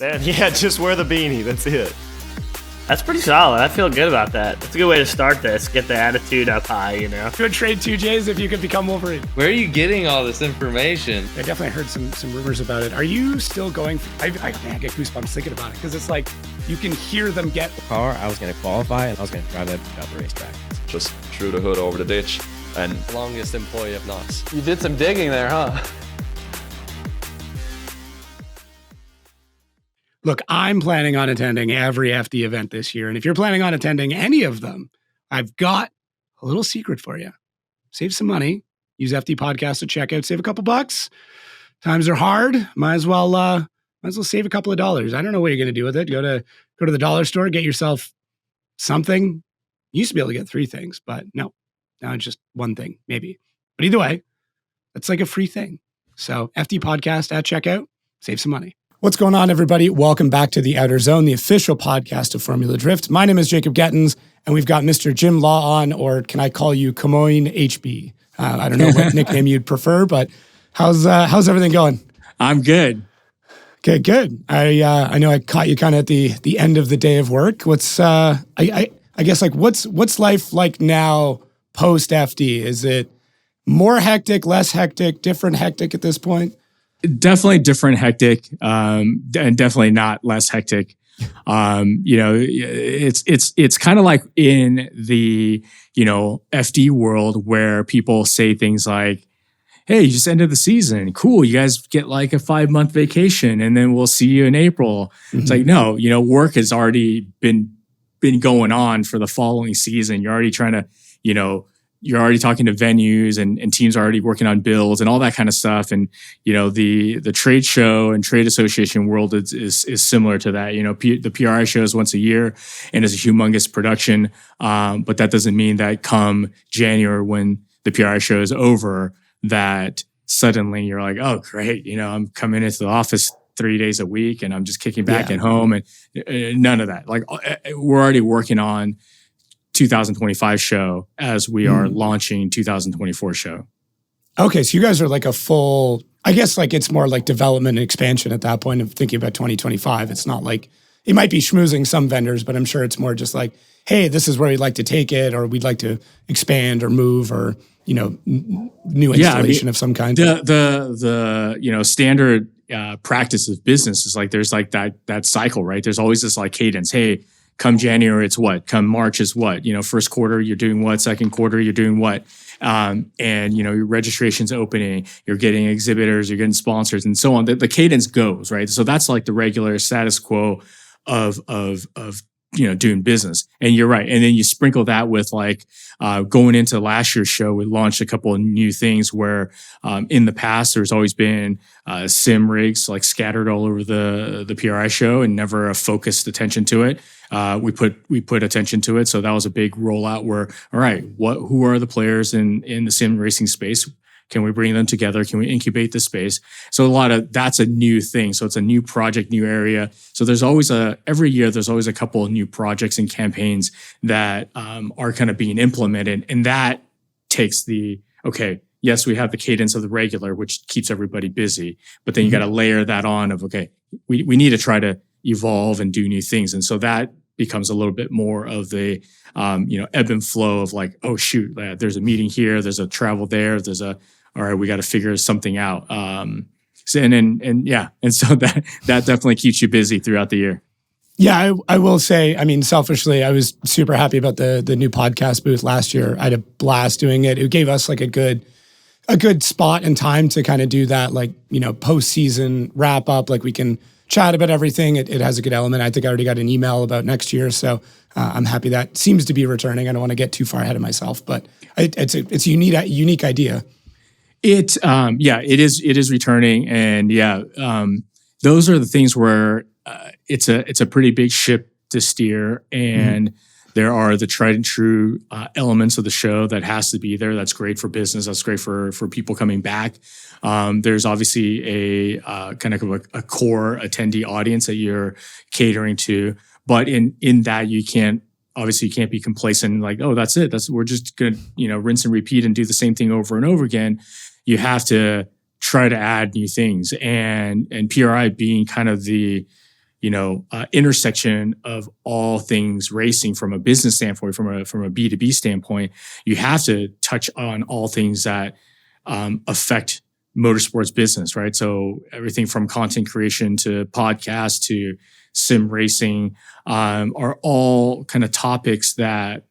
Man, yeah, just wear the beanie. That's it. That's pretty solid. I feel good about that. That's a good way to start this. Get the attitude up high, you know. Good trade 2 J's if you could become Wolverine. Where are you getting all this information? I definitely heard some rumors about it. Are you still going? I get goosebumps thinking about it because it's like you can hear them get. The car, I was going to qualify and I was going to drive that out the racetrack. Just threw the hood over the ditch and longest employee of Knox. You did some digging there, huh? Look, I'm planning on attending every FD event this year. And if you're planning on attending any of them, I've got a little secret for you. Save some money. Use FD Podcast at checkout. Save a couple bucks. Times are hard. Might as well save a couple of dollars. I don't know what you're going to do with it. Go to the dollar store, get yourself something. You used to be able to get 3 things, but no. Now it's just 1 thing, maybe. But either way, that's like a free thing. So FD Podcast at checkout. Save some money. What's going on, everybody? Welcome back to the Outerzone, the official podcast of Formula Drift. My name is Jacob Gettins, and we've got Mr. Jim Liaw on, or can I call you Camoin HB? I don't know what nickname you'd prefer, but how's everything going? I'm good. Okay, good. I know I caught you kind of at the end of the day of work. What's I guess like what's life like now post FD? Is it more hectic, less hectic, different hectic at this point? Definitely different hectic, and definitely not less hectic. It's kind of like in the, FD world where people say things like, hey, you just ended the season. Cool. You guys get like a 5-month vacation and then we'll see you in April. Mm-hmm. It's like, no, work has already been going on for the following season. You're already trying to, you're already talking to venues and teams are already working on builds and all that kind of stuff. And, the trade show and trade association world is similar to that. The PRI shows once a year and is a humongous production. But that doesn't mean that come January when the PRI show is over, that suddenly you're like, oh, great. I'm coming into the office 3 days a week and I'm just kicking back at home, and none of that. Like, we're already working on 2025 show as we are launching 2024 show. Okay, so you guys are like a full, I guess like it's more like development and expansion at that point of thinking about 2025. It's not like, it might be schmoozing some vendors, but I'm sure it's more just like, hey, this is where we'd like to take it, or we'd like to expand or move, or, new installation of some kind. The standard practice of business is like, there's like that cycle, right? There's always this like cadence. Hey, come January, it's what? Come March is what? First quarter, you're doing what? Second quarter, you're doing what? And, your registration's opening, you're getting exhibitors, you're getting sponsors, and so on. The cadence goes, right? So that's like the regular status quo of doing business. And you're right. And then you sprinkle that with like going into last year's show, we launched a couple of new things where in the past, there's always been sim rigs like scattered all over the PRI show and never a focused attention to it. We put attention to it. So that was a big rollout where, all right, who are the players in the sim racing space? Can we bring them together? Can we incubate the space? So that's a new thing. So it's a new project, new area. So there's always every year, there's always a couple of new projects and campaigns that are kind of being implemented. And that takes yes, we have the cadence of the regular, which keeps everybody busy, but then you got to layer that on of, okay, we need to try to evolve and do new things. And so that becomes a little bit more of the, ebb and flow of like, oh shoot, there's a meeting here, there's a travel there, all right, we got to figure something out. And so that definitely keeps you busy throughout the year. Yeah, I will say, I mean, selfishly, I was super happy about the new podcast booth last year. I had a blast doing it. It gave us like a good spot and time to kind of do that, like, post-season wrap up. Like we can chat about everything. It has a good element. I think I already got an email about next year. So I'm happy that seems to be returning. I don't want to get too far ahead of myself, but it's a unique idea. It is returning. And those are the things where it's a pretty big ship to steer, and there are the tried and true elements of the show that has to be there. That's great for business. That's great for people coming back. There's obviously a kind of a core attendee audience that you're catering to, but in that you can't be complacent. Like, oh, that's it. We're just gonna rinse and repeat and do the same thing over and over again. You have to try to add new things, and PRI being kind of the intersection of all things racing from a business standpoint, from a B2B standpoint. You have to touch on all things that affect motorsports business, right? So everything from content creation to podcast to sim racing are all kind of topics that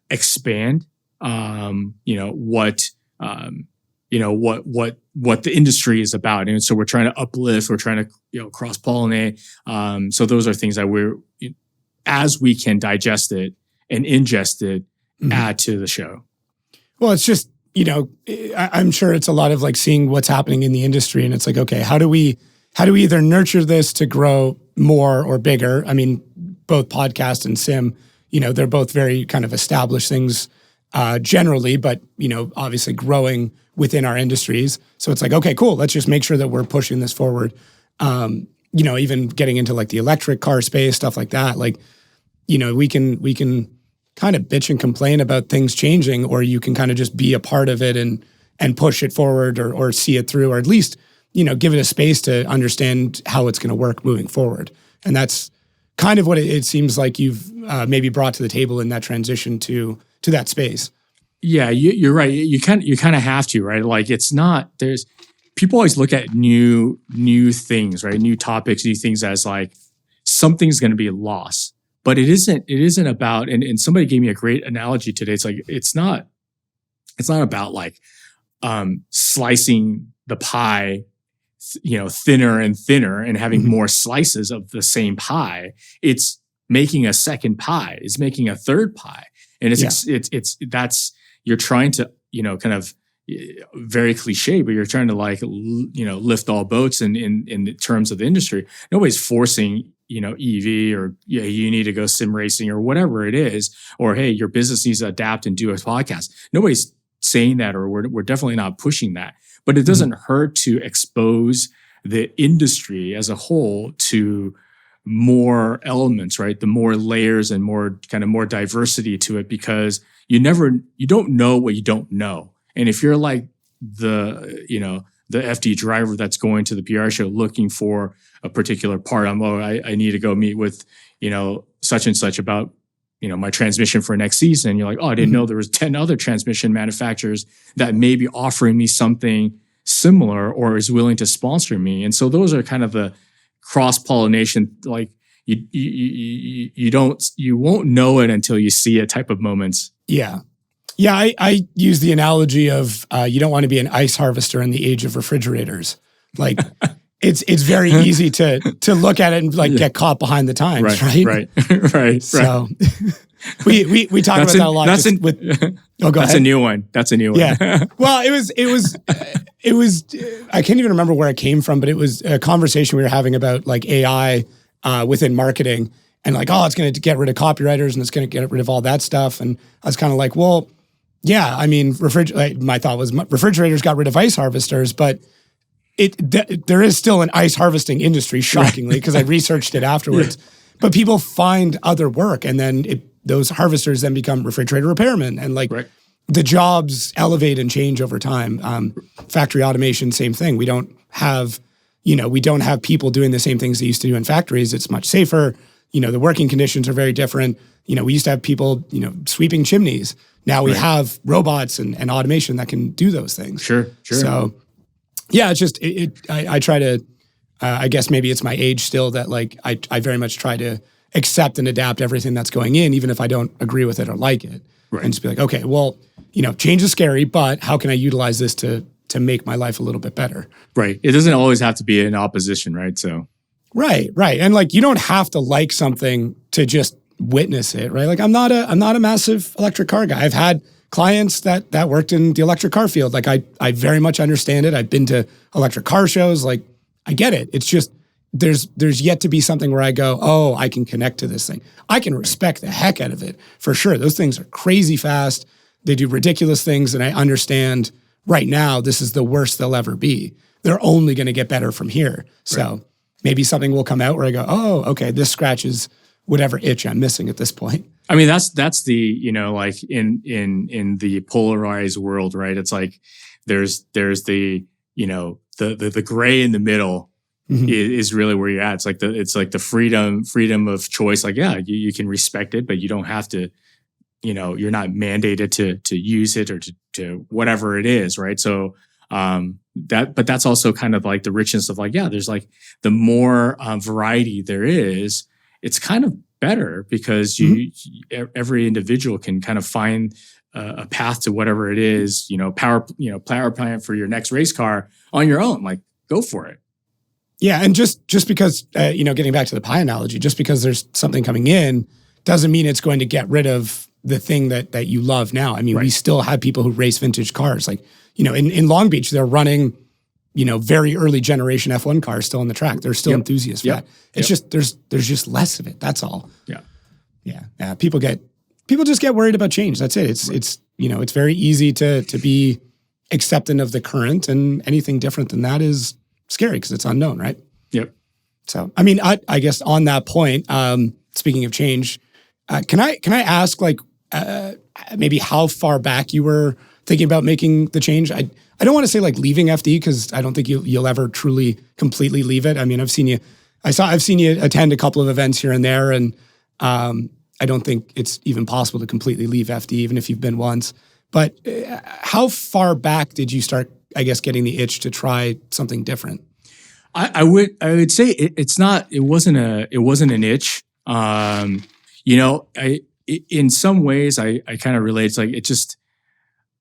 expand, what the industry is about. And so we're trying to uplift, we're trying to, cross pollinate. So those are things that as we can digest it and ingest it, add to the show. Well, it's just, I'm sure it's a lot of like seeing what's happening in the industry, and it's like, okay, how do we either nurture this to grow more or bigger? I mean, both podcast and sim, they're both very kind of established things generally, but, obviously growing within our industries. So it's like, okay, cool. Let's just make sure that we're pushing this forward. Even getting into like the electric car space, stuff like that. Like, we can kind of bitch and complain about things changing, or you can kind of just be a part of it and push it forward or see it through, or at least, give it a space to understand how it's going to work moving forward. And that's kind of what it seems like you've maybe brought to the table in that transition to that space. Yeah, you're right. You kind of have to, right? Like people always look at new things, right? New topics, new things as like something's going to be lost. But it isn't about, and somebody gave me a great analogy today. It's like, it's not about like slicing the pie, thinner and thinner and having more slices of the same pie. It's making a second pie. It's making a third pie. And you're trying to, kind of very cliche, but you're trying to like, lift all boats in terms of the industry. Nobody's forcing, EV or you need to go sim racing or whatever it is, or, hey, your business needs to adapt and do a podcast. Nobody's saying that, or we're definitely not pushing that, but it doesn't hurt to expose the industry as a whole to more elements, right? The more layers and more diversity to it, because you don't know what you don't know. And if you're like the FD driver that's going to the PR show looking for a particular part, I need to go meet with, such and such about, my transmission for next season. You're like, oh, I didn't know there was 10 other transmission manufacturers that may be offering me something similar or is willing to sponsor me. And so those are kind of the cross-pollination, like you won't know it until you see it type of moments. Yeah. Yeah, I use the analogy of you don't want to be an ice harvester in the age of refrigerators. Like it's very easy to look at it and like get caught behind the times, right? So we talk about that a lot. That's a new one. That's a new one. Yeah. Well, it was. I can't even remember where it came from, but it was a conversation we were having about like AI within marketing, and like, oh, it's going to get rid of copywriters and it's going to get rid of all that stuff. And I was kind of like, well, yeah, I mean, my thought was refrigerators got rid of ice harvesters, but there is still an ice harvesting industry, shockingly, because I researched it afterwards. But people find other work, and then those harvesters then become refrigerator repairmen, and like the jobs elevate and change over time. Factory automation, same thing. We don't have people doing the same things they used to do in factories. It's much safer. The working conditions are very different. We used to have people, sweeping chimneys. Now we have robots and automation that can do those things. Sure. So, yeah, it's just, I try to, I guess maybe it's my age still that like, I very much try to accept and adapt everything that's going in, even if I don't agree with it or like it. Right. And just be like, okay, well, change is scary, but how can I utilize this to make my life a little bit better? Right. It doesn't always have to be in opposition, right? So. Right. And like, you don't have to like something to just witness it, right? Like I'm not a massive electric car guy. I've had clients that worked in the electric car field. Like I very much understand it. I've been to electric car shows. Like I get it. It's just, there's yet to be something where I go, oh, I can connect to this thing. I can respect the heck out of it for sure. Those things are crazy fast. They do ridiculous things. And I understand right now, this is the worst they'll ever be. They're only going to get better from here. So maybe something will come out where I go, oh, okay, this scratches whatever itch I'm missing at this point. I mean, that's the, like in the polarized world, right? It's like there's the, the gray in the middle, is really where you're at. It's like the freedom of choice. Like, yeah, you can respect it, but you don't have to, you're not mandated to use it or to whatever it is. Right. So, but that's also kind of like the richness of like, yeah, there's like the more variety there is, it's kind of better because every individual can kind of find a path to whatever it is, power plant for your next race car on your own. Like, go for it. Yeah, and just because getting back to the pie analogy, just because there's something coming in doesn't mean it's going to get rid of the thing that you love now. I mean, we still have people who race vintage cars. Like, in Long Beach, they're running, very early generation F1 cars still on the track. There's still enthusiasts for that. It's just there's just less of it. That's all. Yeah. People just get worried about change. That's it. It's very easy to be accepting of the current, and anything different than that is scary because it's unknown, right? Yep. So, I mean, I guess on that point, speaking of change, can I ask, like, maybe how far back you were thinking about making the change? I don't want to say like leaving FD, because I don't think you'll ever truly completely leave it. I mean, I've seen you attend a couple of events here and there, and I don't think it's even possible to completely leave FD, even if you've been once. But how far back did you start, I guess, getting the itch to try something different? I would say it wasn't an itch. In some ways I kind of relate. It's like, it just,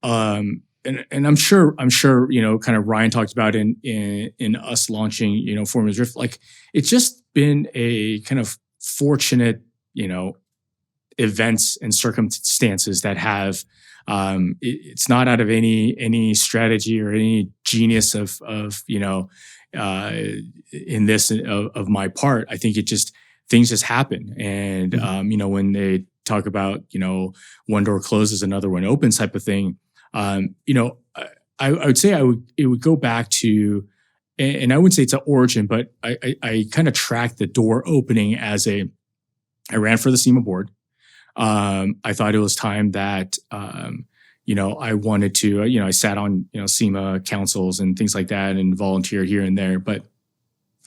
and I'm sure, kind of Ryan talked about in us launching, Formula Drift, like, it's just been a kind of fortunate, events and circumstances that have, it's not out of any strategy or any genius of in this of my part. I think things just happen. And, when they talk about, one door closes, another one opens type of thing, I would say it would go back to, and I wouldn't say it's an origin, but I kind of tracked the door opening as I ran for the SEMA board. I thought it was time that, I wanted to, I sat on, SEMA councils and things like that and volunteered here and there. But,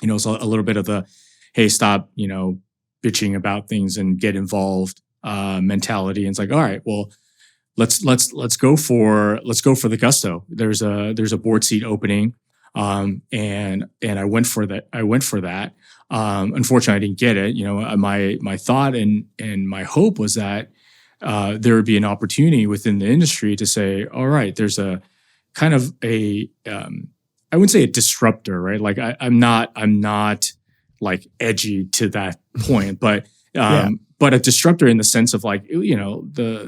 it's a little bit of the, hey, stop, bitching about things and get involved mentality. And it's like, all right, well, let's go for the gusto. There's a board seat opening. And I went for that. Unfortunately, I didn't get it. My thought and my hope was that there would be an opportunity within the industry to say, all right, there's a kind of I wouldn't say a disruptor, right? Like I'm not like edgy to that point, but a disruptor in the sense of like,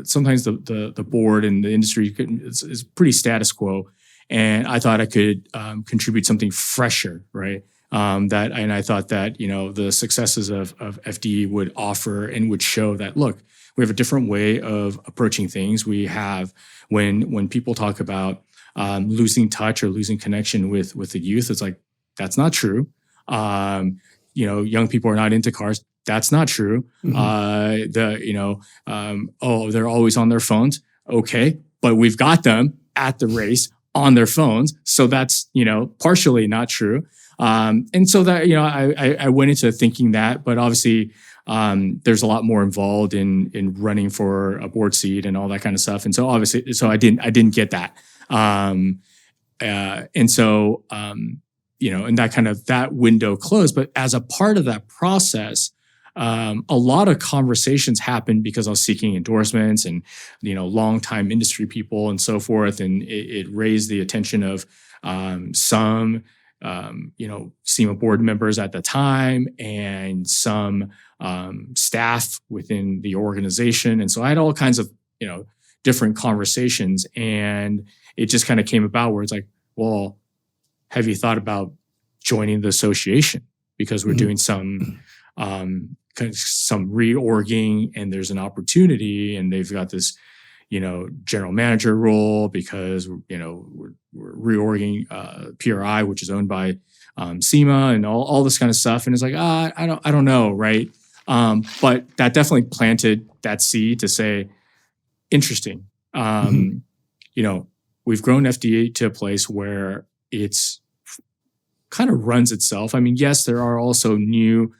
sometimes the board and the industry is pretty status quo. And I thought I could contribute something fresher, right? And I thought that, the successes of FD would offer and would show that, look, we have a different way of approaching things. We have, when people talk about losing touch or losing connection with the youth, it's like, that's not true. Young people are not into cars. That's not true. Mm-hmm. They're always on their phones. Okay. But we've got them at the race on their phones. So that's, partially not true. And so that, I went into thinking that, but obviously, there's a lot more involved in running for a board seat and all that kind of stuff. And so obviously, I didn't get that. And so, and that kind of, that window closed, but as a part of that process, a lot of conversations happened because I was seeking endorsements and, longtime industry people and so forth. And it raised the attention of, some, SEMA board members at the time and some, staff within the organization. And so I had all kinds of, different conversations, and it just kind of came about where it's like, well, have you thought about joining the association? Because we're doing some reorging, and there's an opportunity, and they've got this, general manager role because, we're reorging PRI, which is owned by SEMA, and all this kind of stuff. And it's like, I don't know, right? But that definitely planted that seed to say, interesting. We've grown FDA to a place where it's kind of runs itself. I mean, yes, there are also new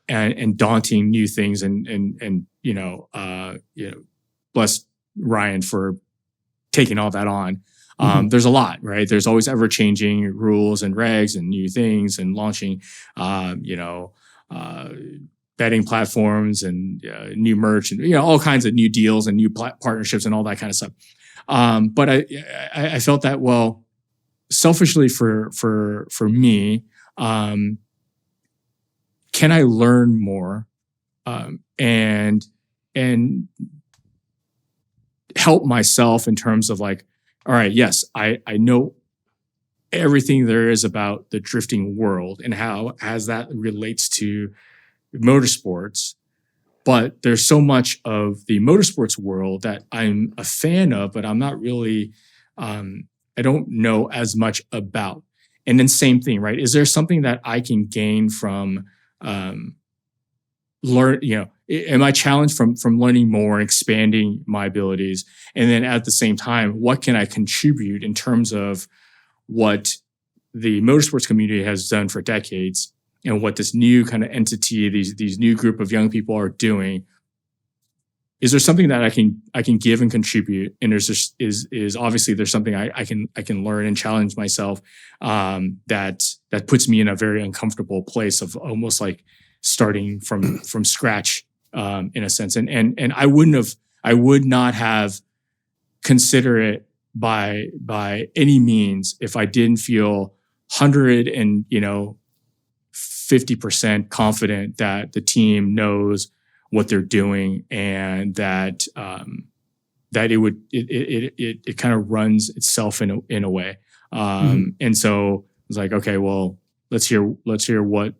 and daunting new things, and bless Ryan for taking all that on. There's a lot, right? There's always ever changing rules and regs and new things and launching, betting platforms and new merch and all kinds of new deals and new partnerships and all that kind of stuff. But I felt that, well, selfishly for me, can I learn more and help myself in terms of like, all right, yes, I know everything there is about the drifting world and how as that relates to motorsports, but there's so much of the motorsports world that I'm a fan of, but I'm not really, I don't know as much about. And then same thing, right? Is there something that I can gain from am I challenged from learning more, expanding my abilities? And then at the same time, what can I contribute in terms of what the motorsports community has done for decades and what this new kind of entity, these new group of young people are doing? Is there something that I can give and contribute? And there's just is obviously there's something I can learn and challenge myself that puts me in a very uncomfortable place of almost like starting from scratch in a sense. And I would not have considered it by any means if I didn't feel 50% confident that the team knows what they're doing and that it kind of runs itself in a way. And so it's like, okay, well, let's hear what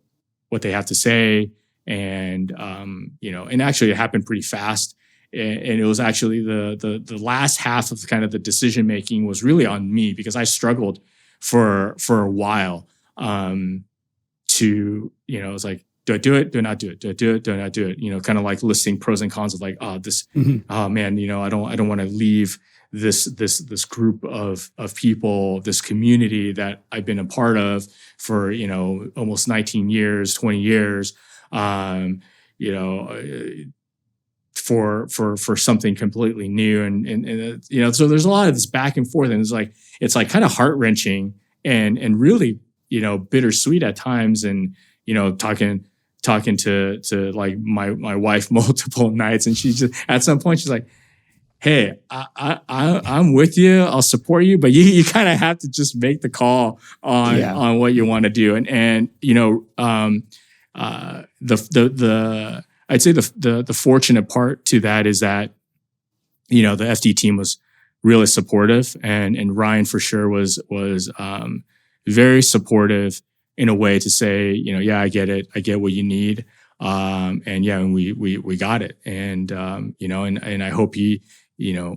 they have to say. And, and actually it happened pretty fast. And it was actually the last half of kind of the decision making was really on me because I struggled for a while to, it was like, do I do it? Do I not do it? Do I do it? Do I not do it? Kind of like listing pros and cons of like, oh man, I don't want to leave this group of people, this community that I've been a part of for, almost 19 years, 20 years, for something completely new. And so there's a lot of this back and forth, and it's like kind of heart wrenching and really, bittersweet at times. And, talking to like my wife multiple nights, and she just at some point she's like, "Hey, I'm with you. I'll support you, but you kind of have to just make the call on what you want to do." And I'd say the fortunate part to that is that the FD team was really supportive, and Ryan for sure was very supportive in a way to say, yeah, I get it. I get what you need. And we got it. And, and I hope he,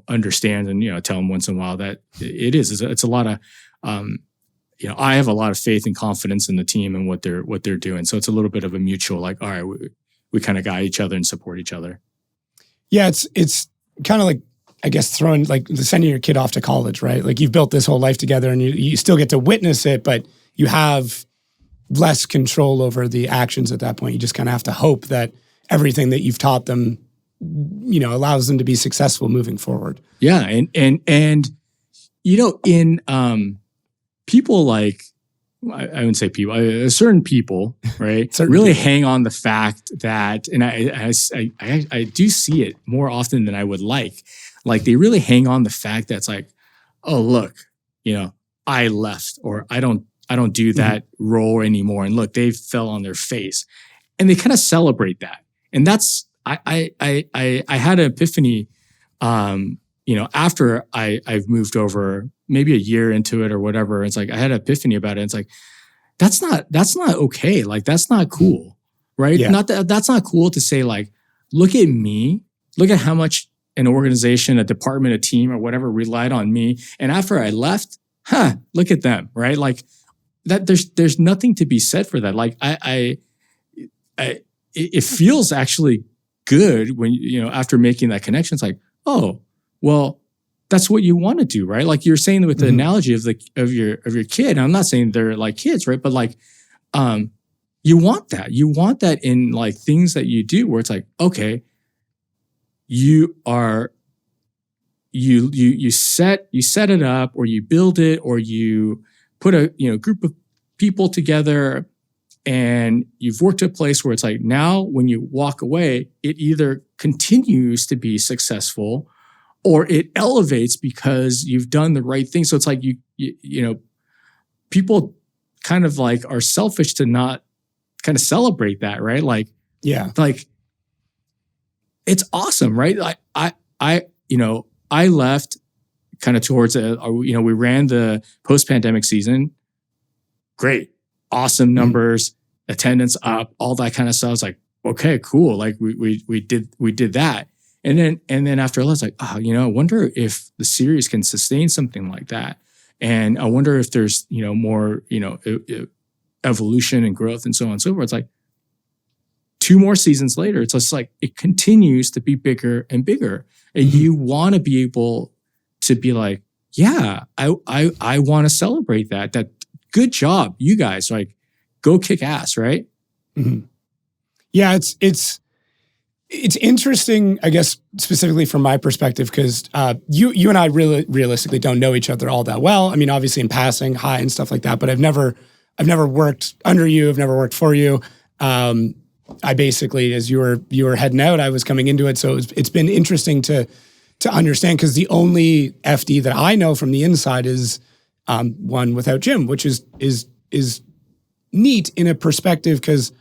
understands and, tell him once in a while that it's a lot of, I have a lot of faith and confidence in the team and what they're doing. So it's a little bit of a mutual, like, all right, we kind of guide each other and support each other. Yeah. It's kind of like, I guess, sending your kid off to college, right? Like you've built this whole life together and you still get to witness it, but you have less control over the actions at that point. You just kind of have to hope that everything that you've taught them, allows them to be successful moving forward. Yeah. And in people like, I wouldn't say people, certain people, right? Really hang on the fact that, and I do see it more often than I would like. Like they really hang on the fact that it's like, oh, look, I left, or I don't do that role anymore. And look, they fell on their face, and they kind of celebrate that. And that's, I had an epiphany, after I've moved over maybe a year into it or whatever. It's like, I had an epiphany about it. It's like, that's not okay. Like, that's not cool. Right. Yeah. That's not cool to say like, look at me, look at how much an organization, a department, a team or whatever relied on me. And after I left, look at them. Right. Like, that there's nothing to be said for that. Like it feels actually good when, after making that connection, it's like, oh, well, that's what you want to do, right? Like you're saying with the analogy of your kid. I'm not saying they're like kids, right? But like, you want that. You want that in like things that you do where it's like, okay, you set it up, or you build it, or you put a group of people together, and you've worked to a place where it's like now when you walk away, it either continues to be successful or it elevates because you've done the right thing. So it's like you know, people kind of like are selfish to not kind of celebrate that, right? Like, yeah, like it's awesome, right? Like I left kind of towards we ran the post-pandemic season. Great, awesome numbers, attendance up, all that kind of stuff. It's like, okay, cool. Like we did that. And then after that, it's like, I wonder if the series can sustain something like that. And I wonder if there's, more, evolution and growth and so on and so forth. It's like 2 more seasons later, it's just like, it continues to be bigger and bigger. And you want to be able to be like, yeah, I want to celebrate that good job, you guys, like go kick ass. Right. Mm-hmm. Yeah. It's interesting, I guess, specifically from my perspective, because you and I really realistically don't know each other all that well. I mean, obviously in passing, hi and stuff like that, but I've never worked under you. I've never worked for you. I basically, as you were heading out, I was coming into it. So it's been interesting to understand, because the only FD that I know from the inside is one without Jim, which is neat in a perspective, because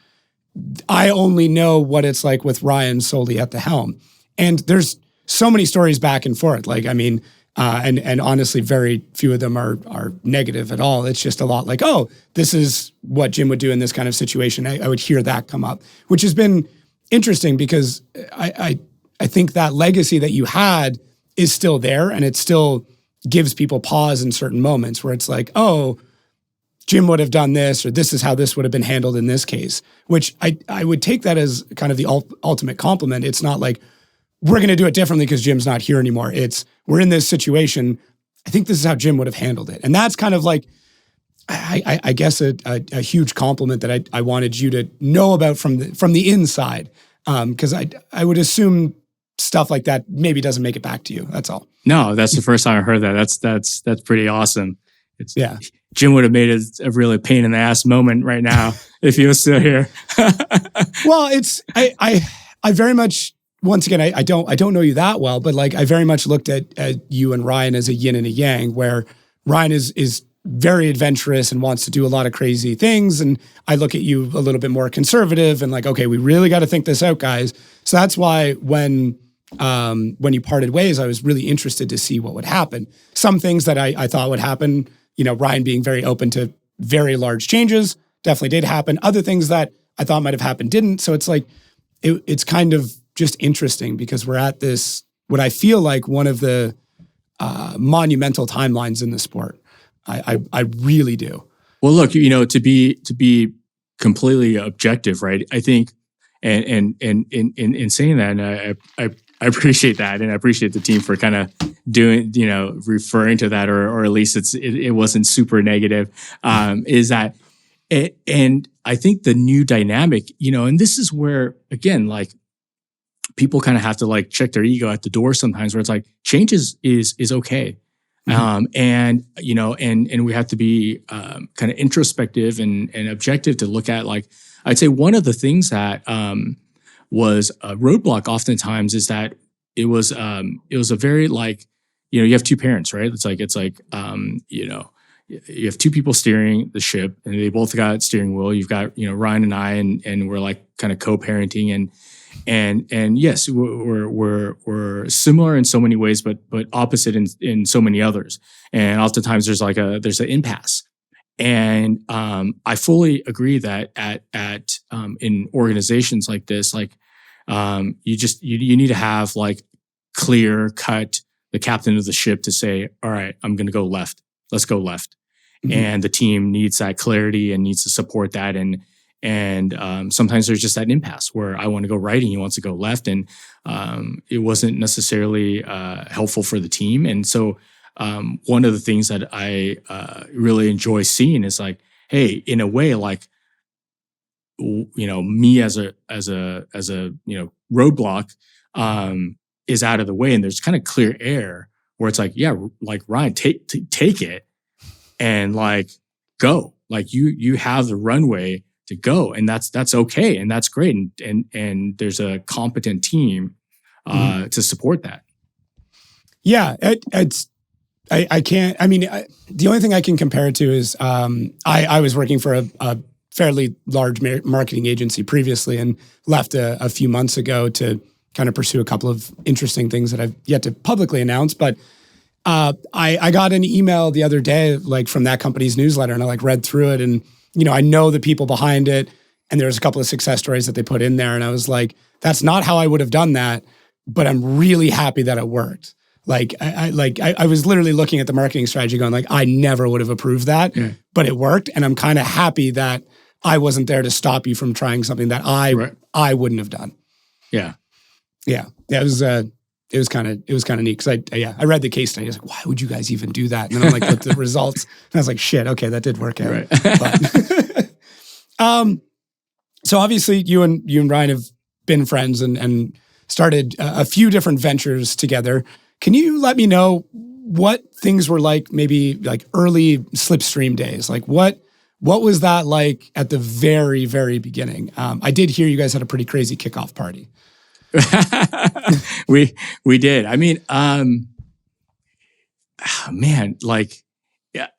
I only know what it's like with Ryan solely at the helm. And there's so many stories back and forth. Like, I mean, and honestly, very few of them are negative at all. It's just a lot like, oh, this is what Jim would do in this kind of situation. I would hear that come up, which has been interesting, because I think that legacy that you had is still there, and it still gives people pause in certain moments where it's like, oh, Jim would have done this, or this is how this would have been handled in this case, which I would take that as kind of the ultimate compliment. It's not like we're going to do it differently because Jim's not here anymore. It's we're in this situation. I think this is how Jim would have handled it. And that's kind of like, I guess a huge compliment that I wanted you to know about from the inside. Because I would assume stuff like that maybe doesn't make it back to you. That's all. No, that's the first time I heard that. That's pretty awesome. Yeah. Jim would have made it a really pain in the ass moment right now if he was still here. Well, it's I very much, once again, I don't know you that well, but like I very much looked at you and Ryan as a yin and a yang, where Ryan is very adventurous and wants to do a lot of crazy things, and I look at you a little bit more conservative and like, okay, we really got to think this out, guys. So that's why when you parted ways, I was really interested to see what would happen. Some things that I thought would happen, Ryan being very open to very large changes, definitely did happen. Other things that I thought might have happened didn't. So it's like, it's kind of just interesting, because we're at this, what I feel like one of the monumental timelines in the sport. I really do. Well, look, to be completely objective, right? I think, and in saying that, and I appreciate that, and I appreciate the team for kind of doing, referring to that, or at least it wasn't super negative. Is that, and I think the new dynamic, and this is where, again, like people kind of have to like check their ego at the door sometimes, where it's like change is okay. And we have to be kind of introspective and objective to look at, like, I'd say one of the things that was a roadblock oftentimes is that it was a very, like, you have 2 parents, right? It's like you have 2 people steering the ship, and they both got steering wheel. You've got, Ryan and I, and we're like kind of co-parenting, and yes, we're similar in so many ways, but opposite in so many others. And oftentimes there's an impasse. And I fully agree that at in organizations like this, like you need to have like clear cut the captain of the ship to say, all right, I'm going to go left. Let's go left. Mm-hmm. And the team needs that clarity and needs to support that. And And sometimes there's just that impasse where I want to go right and he wants to go left. And it wasn't necessarily helpful for the team. And so one of the things that I really enjoy seeing is like, hey, in a way, like, me as a roadblock is out of the way, and there's kind of clear air where it's like, yeah, like Ryan, take it and like go, like you have the runway to go, and that's okay, and that's great, and there's a competent team to support that. Yeah, I can't. I mean, the only thing I can compare it to is I was working for a fairly large marketing agency previously, and left a few months ago to kind of pursue a couple of interesting things that I've yet to publicly announce. But I got an email the other day, like from that company's newsletter, and I like read through it, and I know the people behind it, and there's a couple of success stories that they put in there, and I was like, that's not how I would have done that, but I'm really happy that it worked. Like I was literally looking at the marketing strategy, going like, I never would have approved that, but it worked, and I'm kind of happy that I wasn't there to stop you from trying something that I wouldn't have done. Yeah. It was kind of neat because I read the case study. I was like, why would you guys even do that? And then I'm like, looked at the results, and I was like, shit, okay, that did work out. Right. But, so obviously you and Ryan have been friends and started a few different ventures together. Can you let me know what things were like, maybe like early Slipstream days? Like what was that like at the very, very beginning? I did hear you guys had a pretty crazy kickoff party. we did. I mean, man, like,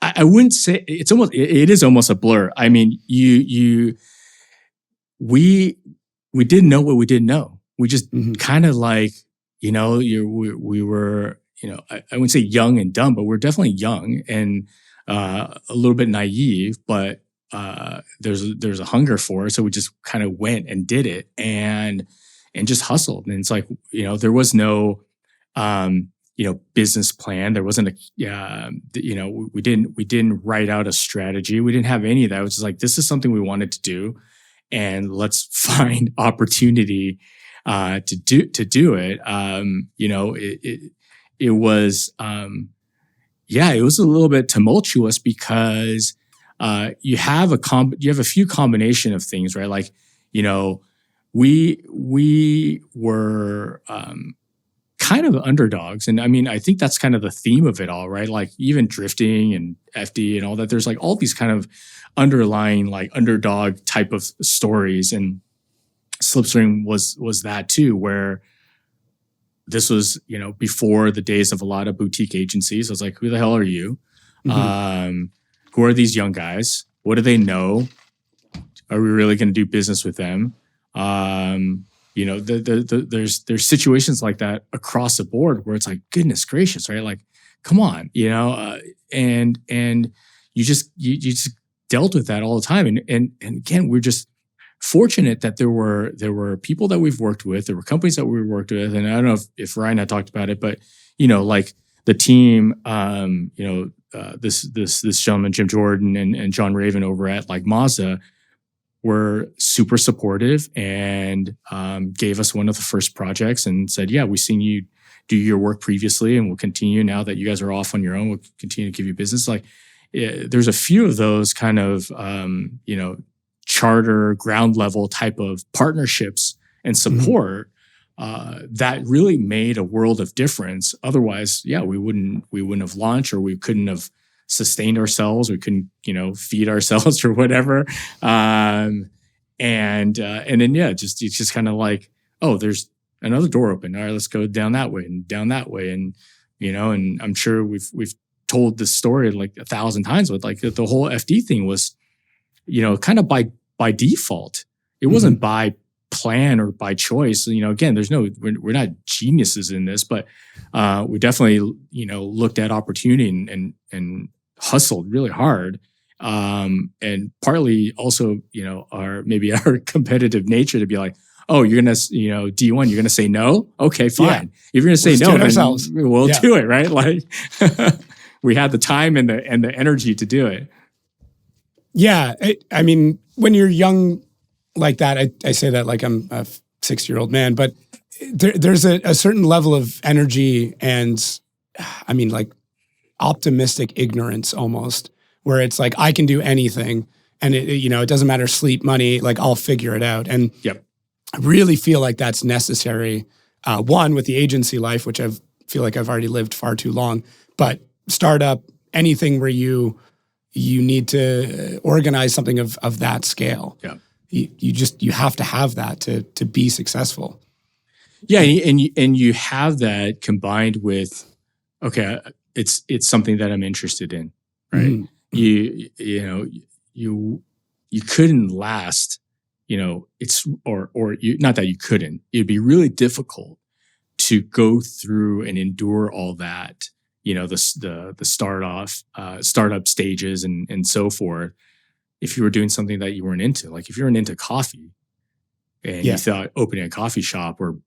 I wouldn't say it is almost a blur. I mean, we didn't know what we didn't know. We just kind of like, we were, I wouldn't say young and dumb, but we're definitely young and a little bit naive, but there's a hunger for it. So we just kind of went and did it and just hustled. And it's like, there was no, business plan. There wasn't we didn't write out a strategy. We didn't have any of that. It was just like, this is something we wanted to do, and let's find opportunity to do it. It was a little bit tumultuous because you have a few combination of things, right? Like, we were kind of underdogs. And I mean, I think that's kind of the theme of it all, right? Like even drifting and FD and all that, there's like all these kind of underlying like underdog type of stories. And Slipstream was that too, where this was, before the days of a lot of boutique agencies. I was like, who the hell are you? Who are these young guys? What do they know? Are we really going to do business with them? There's situations like that across the board where it's like, goodness gracious, right? Like, come on, and you just dealt with that all the time. And again, we're just fortunate that there were people that we've worked with, there were companies that we worked with, and I don't know if Ryan had talked about it, but like the team, this gentleman Jim Jordan and John Raven over at like Mazda were super supportive and gave us one of the first projects and said, yeah, we've seen you do your work previously, and we'll continue now that you guys are off on your own. We'll continue to give you business. Like there's a few of those kind of charter ground level type of partnerships and support that really made a world of difference. Otherwise, yeah, we wouldn't have launched, or we couldn't have sustained ourselves. We couldn't, feed ourselves or whatever. And then, yeah, it's just kind of like, oh, there's another door open. All right, let's go down that way and down that way. And, and I'm sure we've told this story like 1,000 times, but like the whole FD thing was, kind of by default. It wasn't by plan or by choice. Again, we're not geniuses in this, but we definitely, looked at opportunity and hustled really hard. And partly also, our competitive nature to be like, oh, you're going to, D1, you're going to say no? Okay, fine. Yeah. If you're going to say no, then we'll do it, right? Like we had the time and the energy to do it. Yeah. I mean, when you're young like that. I say that like I'm a 60-year-old man, but there's a certain level of energy and, I mean, like optimistic ignorance almost, where it's like, I can do anything and it doesn't matter sleep, money, like I'll figure it out. And I really feel like that's necessary. One, with the agency life, which I feel like I've already lived far too long, but startup, anything where you need to organize something of that scale. Yeah. You have to have that to be successful. Yeah, and you have that combined with, okay, it's something that I'm interested in, right? Mm-hmm. You couldn't last, it's or you, not that you couldn't. It'd be really difficult to go through and endure all that, the startup stages and so forth. If you were doing something that you weren't into, like if you weren't into coffee and you thought opening a coffee shop or,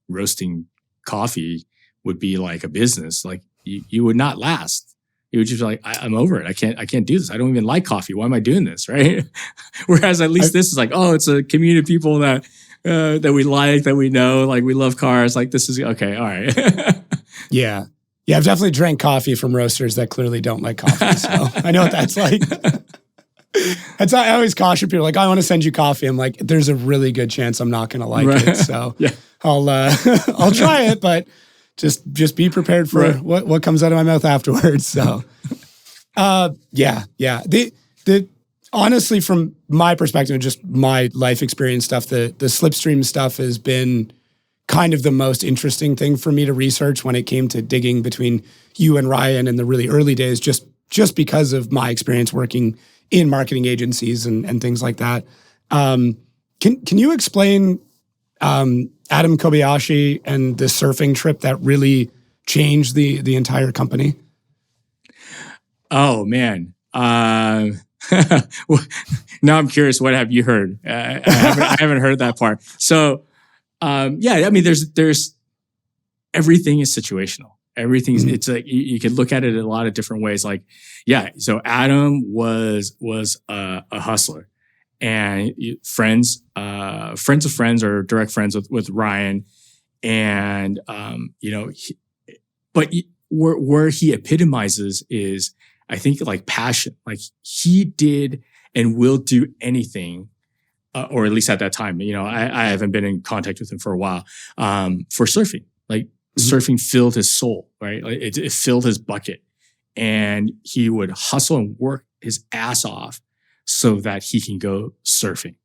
roasting coffee would be like a business, like you would not last. You would just be like, I'm over it. I can't do this. I don't even like coffee. Why am I doing this? Right. Whereas at least this is like, oh, it's a community of people that we like, that we know, like we love cars. Like this is okay. All right. Yeah. I've definitely drank coffee from roasters that clearly don't like coffee. So I know what that's like. I always caution people like, I want to send you coffee. I'm like, there's a really good chance I'm not going to like it. So I'll try it, but just be prepared for what comes out of my mouth afterwards. So, The honestly, from my perspective, just my life experience stuff, the slipstream stuff has been kind of the most interesting thing for me to research when it came to digging between you and Ryan in the really early days, just because of my experience working in marketing agencies and things like that. Can you explain Adam Kobayashi and the surfing trip that really changed the entire company? Oh man. Now I'm curious, what have you heard? I haven't heard that part. So I mean, there's everything is situational. Everything's it's like you can look at it in a lot of different ways. Like, so Adam was a hustler, and friends of friends or direct friends with Ryan, and where he epitomizes is, I think, like passion. Like he did and will do anything, or at least at that time. I haven't been in contact with him for a while, for surfing. Like surfing filled his soul, right? Like it filled his bucket, and he would hustle and work his ass off so that he can go surfing.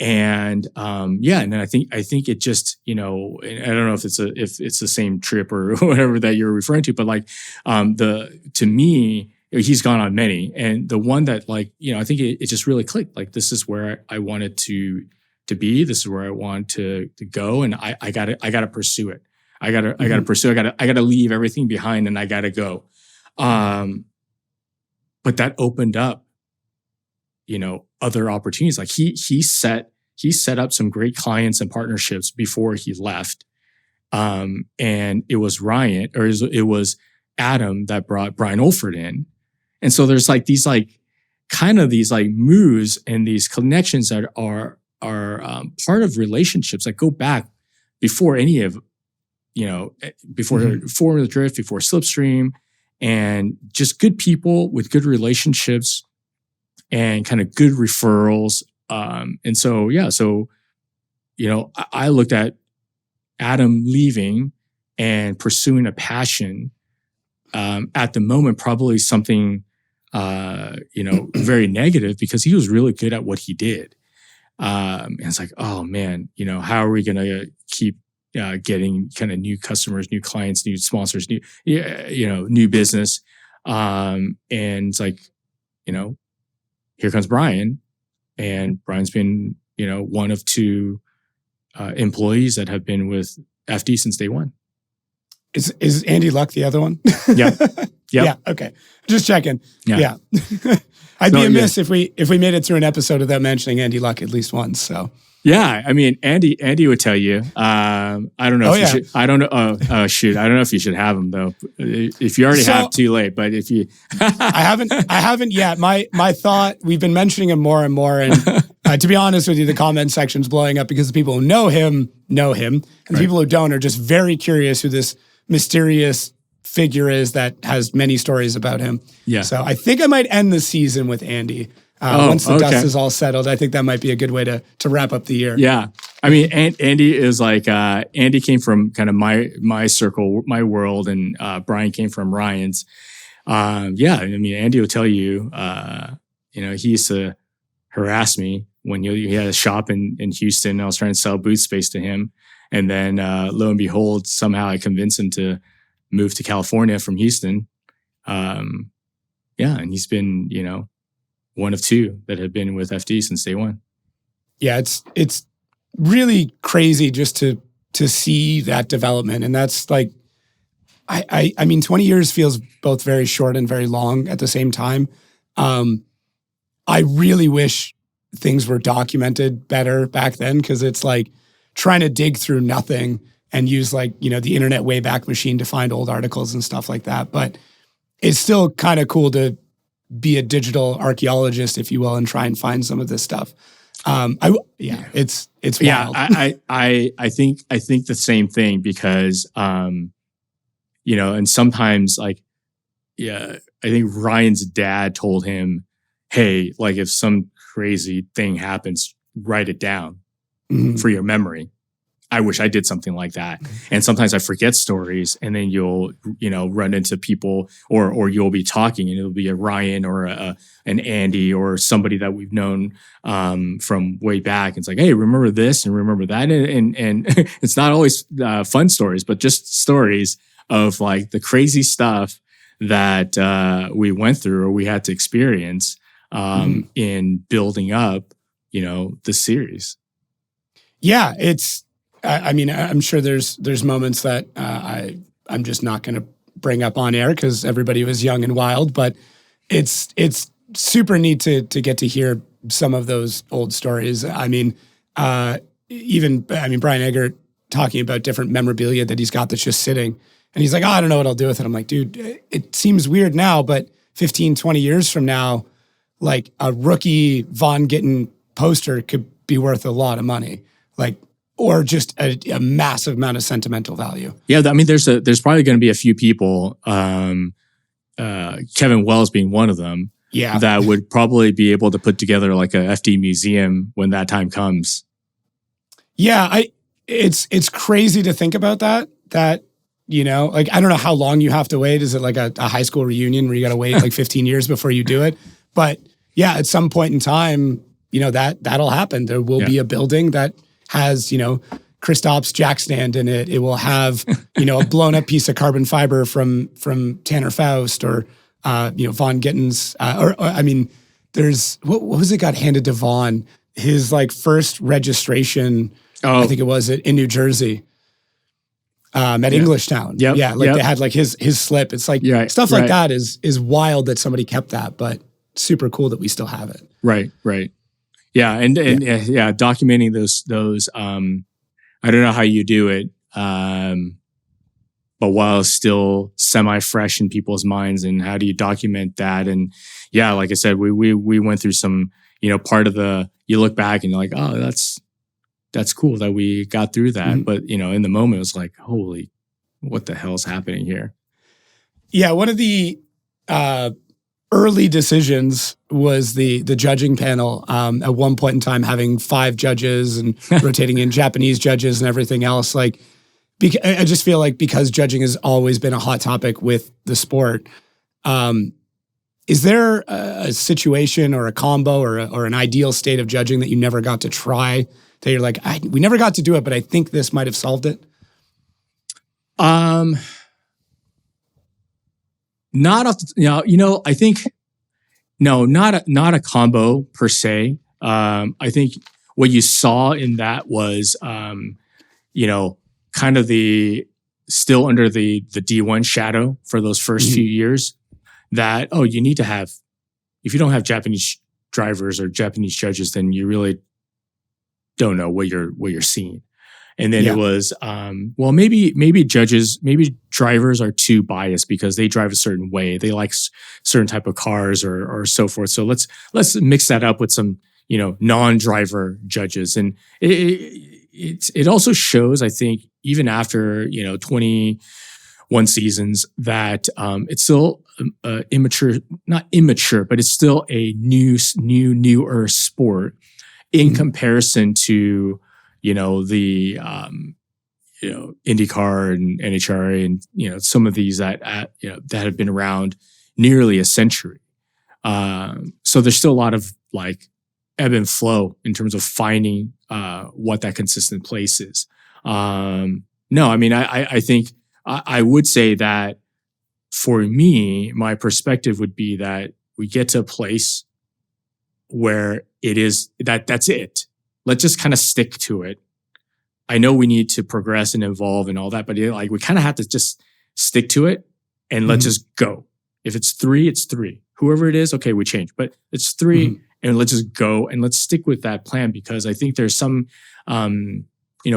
And and then I think it just, I don't know if it's the same trip or whatever that you're referring to, but like to me, he's gone on many, and the one that I think it just really clicked. Like this is where I wanted to be. This is where I want to go, and I gotta pursue it. I gotta pursue. I gotta leave everything behind, and I gotta go. But that opened up, other opportunities. Like he set up some great clients and partnerships before he left. And it was Ryan, or it was Adam that brought Brian Olford in. And so there's like these moves and these connections that are part of relationships that go back before any of, before Formula Drift, before Slipstream, and just good people with good relationships and kind of good referrals. And so, I looked at Adam leaving and pursuing a passion, at the moment, probably something, very negative, because he was really good at what he did. And it's like, oh man, how are we going to keep getting kind of new customers, new clients, new sponsors, new business. And it's like, here comes Brian, and Brian's been, one of two employees that have been with FD since day one. Is Andy Luck the other one? Yeah. Yeah. Okay. Just checking. Yeah. I'd be amiss if we made it through an episode without mentioning Andy Luck at least once. So. Yeah, I mean, Andy would tell you. I don't know if you should. I don't know. Oh, shoot. I don't know if you should have him though. If you already have, too late. But if you, I haven't yet. My thought. We've been mentioning him more and more, and To be honest with you, the comment section's blowing up because the people who know him, and the people who don't are just very curious who this mysterious figure is that has many stories about him. Yeah. So I think I might end the season with Andy. Once the dust is all settled, I think that might be a good way to wrap up the year. Yeah. I mean, Andy is like, Andy came from kind of my circle, my world, and Brian came from Ryan's. Yeah. I mean, Andy will tell you, he used to harass me when he had a shop in Houston. And I was trying to sell boot space to him. And then lo and behold, somehow I convinced him to move to California from Houston. And he's been, one of two that have been with FD since day one. Yeah, it's really crazy just to see that development. And that's like, I mean, 20 years feels both very short and very long at the same time. I really wish things were documented better back then, because it's like trying to dig through nothing and use like, the internet Wayback Machine to find old articles and stuff like that. But it's still kind of cool to be a digital archaeologist, if you will, and try and find some of this stuff. It's wild. Yeah, I think the same thing because, and sometimes I think Ryan's dad told him, hey, like if some crazy thing happens, write it down for your memory. I wish I did something like that. And sometimes I forget stories, and then you'll, run into people or you'll be talking and it'll be a Ryan or an Andy or somebody that we've known from way back. It's like, hey, remember this and remember that. And it's not always fun stories, but just stories of like the crazy stuff that we went through or we had to experience in building up, the series. Yeah, I mean, I'm sure there's moments that I'm just not going to bring up on air because everybody was young and wild, but it's super neat to get to hear some of those old stories. I mean, Brian Eggert talking about different memorabilia that he's got that's just sitting, and he's like, oh, I don't know what I'll do with it. I'm like, dude, it seems weird now, but 15, 20 years from now, like a rookie Von Gittin poster could be worth a lot of money. Like, or just a massive amount of sentimental value. Yeah, I mean, there's probably going to be a few people, Kevin Wells being one of them, that would probably be able to put together like a FD museum when that time comes. Yeah, it's crazy to think about that, like, I don't know how long you have to wait. Is it like a high school reunion where you got to wait like 15 years before you do it? But yeah, at some point in time, that'll happen. There will be a building that has, Kristaps jack stand in it. It will have, a blown up piece of carbon fiber from Tanner Faust or, Von Gittins. There's, what was it got handed to Vaughn? His like first registration, I think it was in New Jersey, at Englishtown. They had like his slip. It's like stuff like that is wild that somebody kept that, but super cool that we still have it. Right. Yeah, and documenting those. I don't know how you do it, but while it's still semi-fresh in people's minds, and how do you document that? And yeah, like I said, we went through some, part of the. You look back and you're like, oh, that's cool that we got through that. But in the moment, it was like, holy, what the hell's happening here? Yeah, one of the early decisions was the judging panel. At one point in time, having 5 judges and rotating in Japanese judges and everything else. Like, I just feel like because judging has always been a hot topic with the sport, is there a situation or a combo or an ideal state of judging that you never got to try? That you're like, we never got to do it, but I think this might have solved it. Not off the, I think, no, not a combo per se. I think what you saw in that was, kind of the still under the D1 shadow for those first few years that, you need to have, if you don't have Japanese drivers or Japanese judges, then you really don't know what you're seeing. And then it was, maybe drivers are too biased because they drive a certain way. They like certain type of cars or so forth. So let's mix that up with some, non-driver judges. And it also shows, I think, even after, 21 seasons, that it's still not immature, but it's still a newer sport in comparison to, the, IndyCar and NHRA and, some of these that have been around nearly a century. So there's still a lot of like ebb and flow in terms of finding what that consistent place is. No, I mean, I think I would say that for me, my perspective would be that we get to a place where it is that's it. Let's just kind of stick to it. I know we need to progress and evolve and all that, but we kind of have to just stick to it and let's just go. If it's 3, it's 3. Whoever it is, okay, we change, but it's 3 and let's just go and let's stick with that plan, because I think there's some,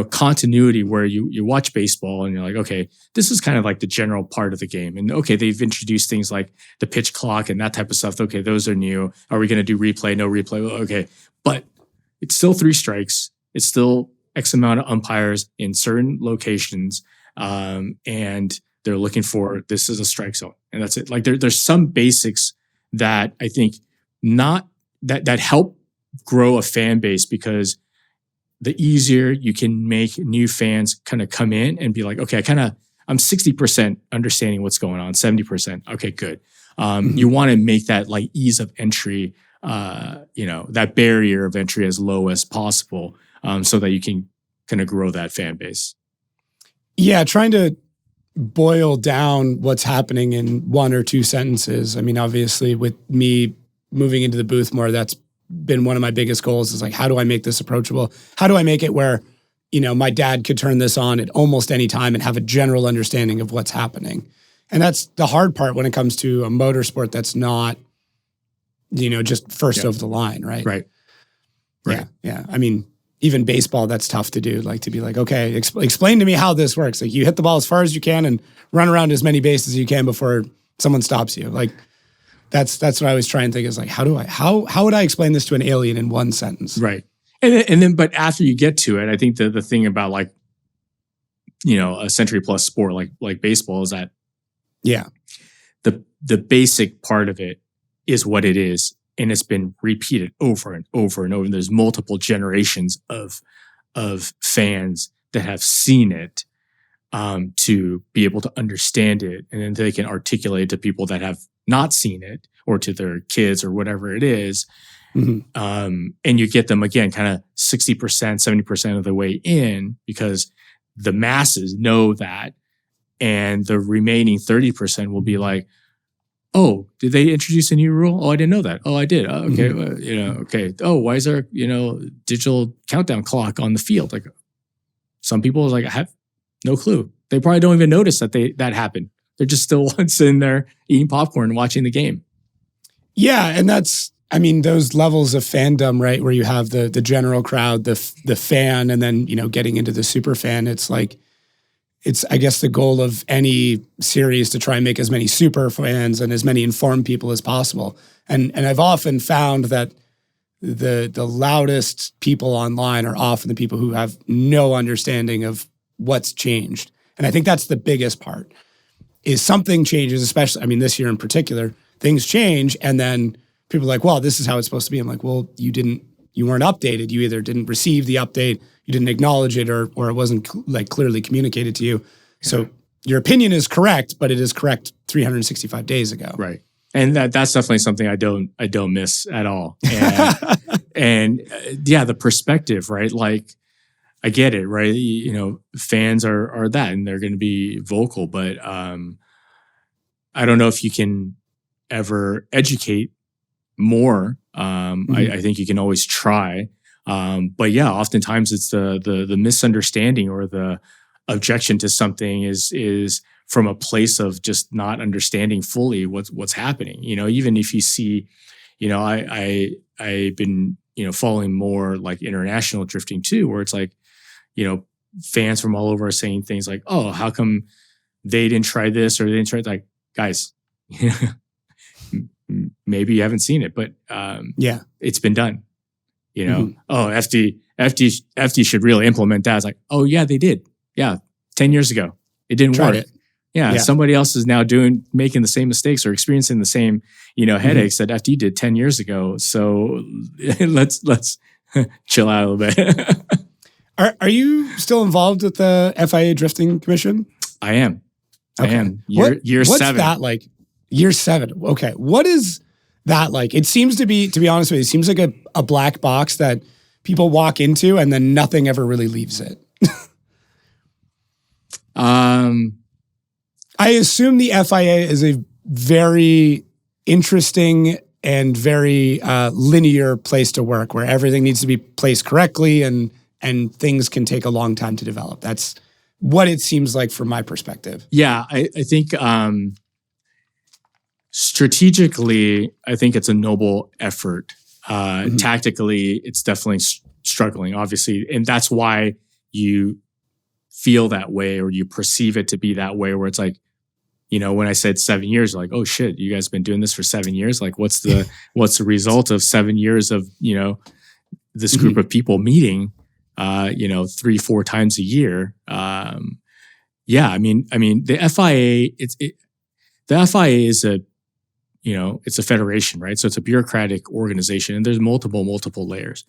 continuity where you watch baseball and you're like, okay, this is kind of like the general part of the game. And okay, they've introduced things like the pitch clock and that type of stuff. Okay, those are new. Are we going to do replay? No replay. Well, okay. But it's still 3 strikes. It's still X amount of umpires in certain locations. And they're looking for, this is a strike zone. And that's it. Like there's some basics that I think that help grow a fan base, because the easier you can make new fans kind of come in and be like, okay, I'm 60% understanding what's going on, 70%. Okay, good. You want to make that like ease of entry, that barrier of entry as low as possible, so that you can kind of grow that fan base. Yeah, trying to boil down what's happening in 1 or 2 sentences. I mean, obviously with me moving into the booth more, that's been one of my biggest goals, is like, how do I make this approachable? How do I make it where, my dad could turn this on at almost any time and have a general understanding of what's happening? And that's the hard part when it comes to a motorsport that's not, just first over the line, right? Right. Yeah. I mean, even baseball, that's tough to do. Like to be like, okay, explain to me how this works. Like you hit the ball as far as you can and run around as many bases as you can before someone stops you. Like that's what I always try and think is like, how would I explain this to an alien in 1 sentence? Right. And then, but after you get to it, I think the thing about like, a century plus sport like baseball is that, the basic part of it is what it is. And it's been repeated over and over and over. And there's multiple generations of fans that have seen it, to be able to understand it. And then they can articulate it to people that have not seen it, or to their kids or whatever it is. And you get them again, kind of 60%, 70% of the way in, because the masses know that. And the remaining 30% will be like, oh, did they introduce a new rule? Oh, I didn't know that. Oh, I did. Oh, okay. Okay. Oh, why is there, digital countdown clock on the field? Like some people like, I have no clue. They probably don't even notice that happened. They're just still sitting there eating popcorn and watching the game. Yeah. And that's, I mean, those levels of fandom, right? Where you have the general crowd, the fan, and then, getting into the super fan. It's like, it's, I guess, the goal of any series to try and make as many super fans and as many informed people as possible. And I've often found that the loudest people online are often the people who have no understanding of what's changed. And I think that's the biggest part, is something changes, especially, I mean, this year in particular, things change. And then people are like, well, this is how it's supposed to be. I'm like, well, you weren't updated. You either didn't receive the update, you didn't acknowledge it, or it wasn't clearly communicated to you. Yeah. So your opinion is correct, but it is correct 365 days ago. Right. And that's definitely something I don't miss at all. And, the perspective, right? Like I get it, right? Fans are that, and they're going to be vocal, but I don't know if you can ever educate more. I think you can always try. But oftentimes it's the misunderstanding or the objection to something is from a place of just not understanding fully what's happening. Even if you see, I've been, following more like international drifting too, where it's like, fans from all over are saying things like, oh, how come they didn't try this or they didn't try it? Like, guys, maybe you haven't seen it, but it's been done. you know, oh, FD should really implement that. It's like, oh yeah, they did. Yeah. 10 years ago, it didn't Tried work. it. Yeah, Yeah. somebody else is now making the same mistakes or experiencing the same, you know, headaches that FD did 10 years ago. So let's chill out a little bit. Are you still involved with the FIA Drifting Commission? I am. Okay. I am. Year What's 7. that like? Year 7. Okay. What is that like? It seems to be honest with you, it seems like a black box that people walk into and then nothing ever really leaves it. I assume the FIA is a very interesting and very linear place to work where everything needs to be placed correctly and things can take a long time to develop. That's what it seems like from my perspective. Yeah, I think strategically, I think it's a noble effort. Tactically, it's definitely struggling, obviously. And that's why you feel that way or you perceive it to be that way where it's like, you know, when I said 7 years, like, oh shit, you guys been doing this for 7 years? Like, what's the result of 7 years of, you know, this group of people meeting, you know, 3-4 times a year? Yeah, I mean, the FIA, the FIA is it's a federation, right? So it's a bureaucratic organization, and there's multiple layers.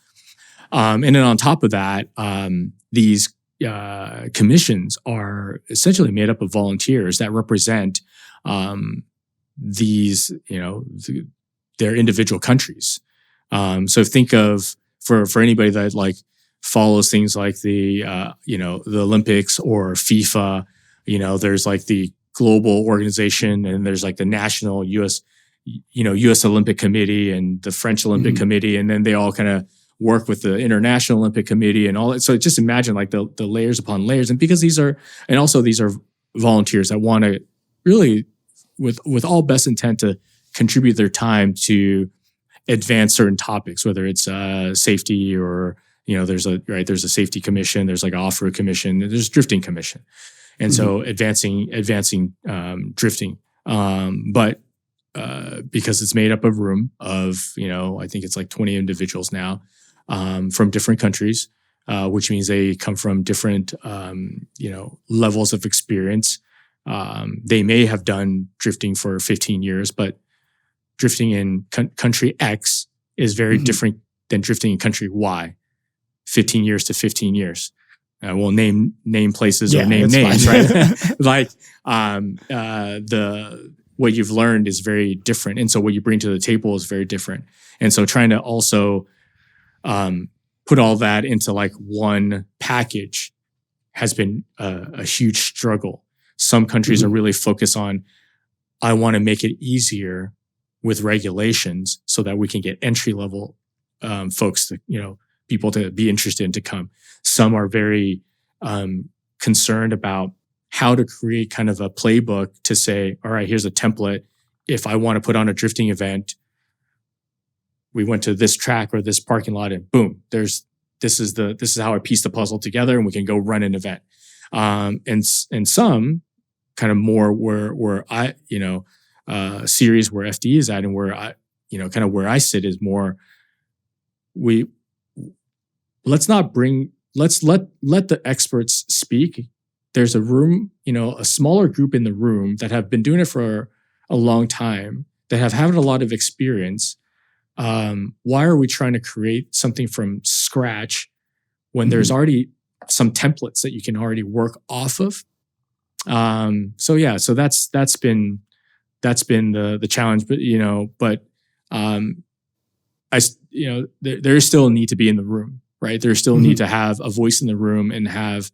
And then on top of that, these commissions are essentially made up of volunteers that represent these, you know, their individual countries. So think of for anybody that like follows things like the Olympics or FIFA, you know, there's like the global organization and there's like the national US Olympic Committee and the French Olympic Committee, and then they all kind of work with the International Olympic Committee and all that. So just imagine like the layers upon layers. And because these are volunteers that want to really, with all best intent, to contribute their time to advance certain topics, whether it's safety or, you know, there's a safety commission, there's like an off-road commission, there's drifting commission. And so advancing drifting. But because it's made up of you know, I think it's like 20 individuals now, from different countries, which means they come from different, levels of experience. They may have done drifting for 15 years, but drifting in country X is very different than drifting in country Y. 15 years to 15 years. We'll name places or name names, right? Like what you've learned is very different, and so what you bring to the table is very different. And so trying to also put all that into like one package has been a huge struggle. Some countries are really focused on, I want to make it easier with regulations so that we can get entry level folks to, you know, people to be interested and to come. Some are very concerned about how to create kind of a playbook to say, all right, here's a template. If I want to put on a drifting event, we went to this track or this parking lot and boom, this is how I piece the puzzle together and we can go run an event. And some kind of more where I, you know, series where FD is at and where I, you know, kind of where I sit is more, let's let the experts speak. There's a room, you know, a smaller group in the room that have been doing it for a long time, that have had a lot of experience. Why are we trying to create something from scratch when there's already some templates that you can already work off of? So that's been the challenge, but you know, there still a need to be in the room, right? There's still a need to have a voice in the room and have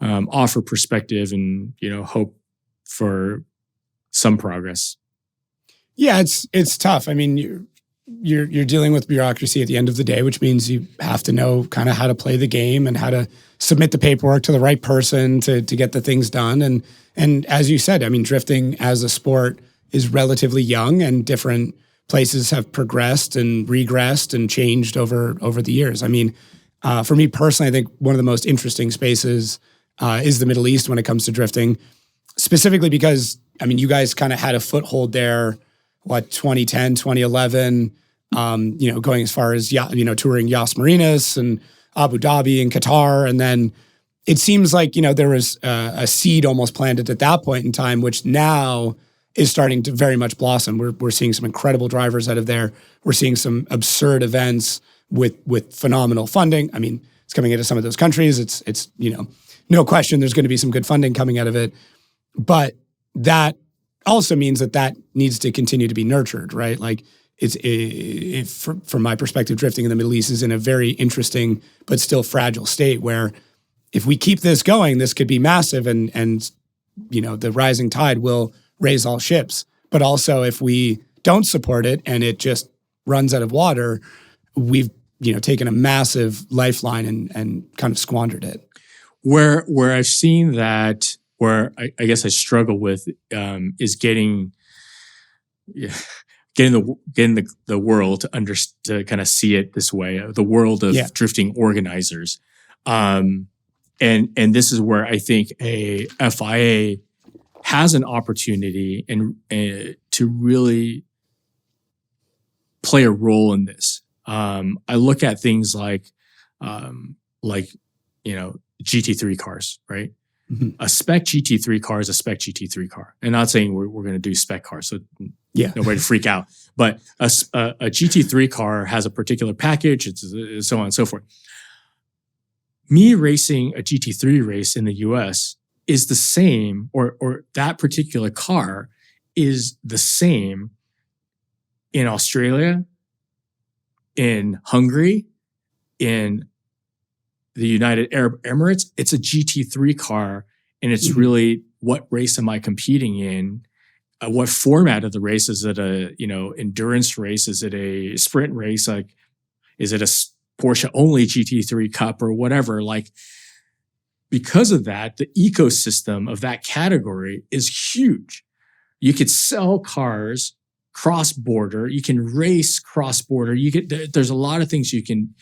offer perspective and, you know, hope for some progress. Yeah, it's tough. I mean, you're dealing with bureaucracy at the end of the day, which means you have to know kind of how to play the game and how to submit the paperwork to the right person to get the things done. And as you said, I mean, drifting as a sport is relatively young, and different places have progressed and regressed and changed over the years. I mean, for me personally, I think one of the most interesting spaces is the Middle East when it comes to drifting, specifically because, I mean, you guys kind of had a foothold there, 2010, 2011, Going as far as, touring Yas Marinas and Abu Dhabi and Qatar. And then it seems like, there was a seed almost planted at that point in time, which now is starting to very much blossom. We're seeing some incredible drivers out of there. We're seeing some absurd events with phenomenal funding. I mean, it's coming into some of those countries. It's no question there's going to be some good funding coming out of it. But that also means that needs to continue to be nurtured, right? Like from my perspective, drifting in the Middle East is in a very interesting but still fragile state where if we keep this going, this could be massive and the rising tide will raise all ships. But also if we don't support it and it just runs out of water, we've taken a massive lifeline and kind of squandered it. Where I've seen that, where I guess I struggle with is getting the world to kind of see it this way, the world of drifting organizers, and this is where I think a FIA has an opportunity and to really play a role in this. I look at things like GT3 cars, right? Mm-hmm. A spec GT3 car is a spec GT3 car. And not saying we're going to do spec cars, so nobody to freak out. But a GT3 car has a particular package, it's so on and so forth. Me racing a GT3 race in the US is the same, or that particular car is the same in Australia, in Hungary, in the United Arab Emirates. It's a GT3 car, and it's really what race am I competing in? What format of the race? Is it a endurance race? Is it a sprint race? Like, is it a Porsche only GT3 Cup or whatever? Like, because of that, the ecosystem of that category is huge. You could sell cars cross-border. You can race cross-border. There's a lot of things you can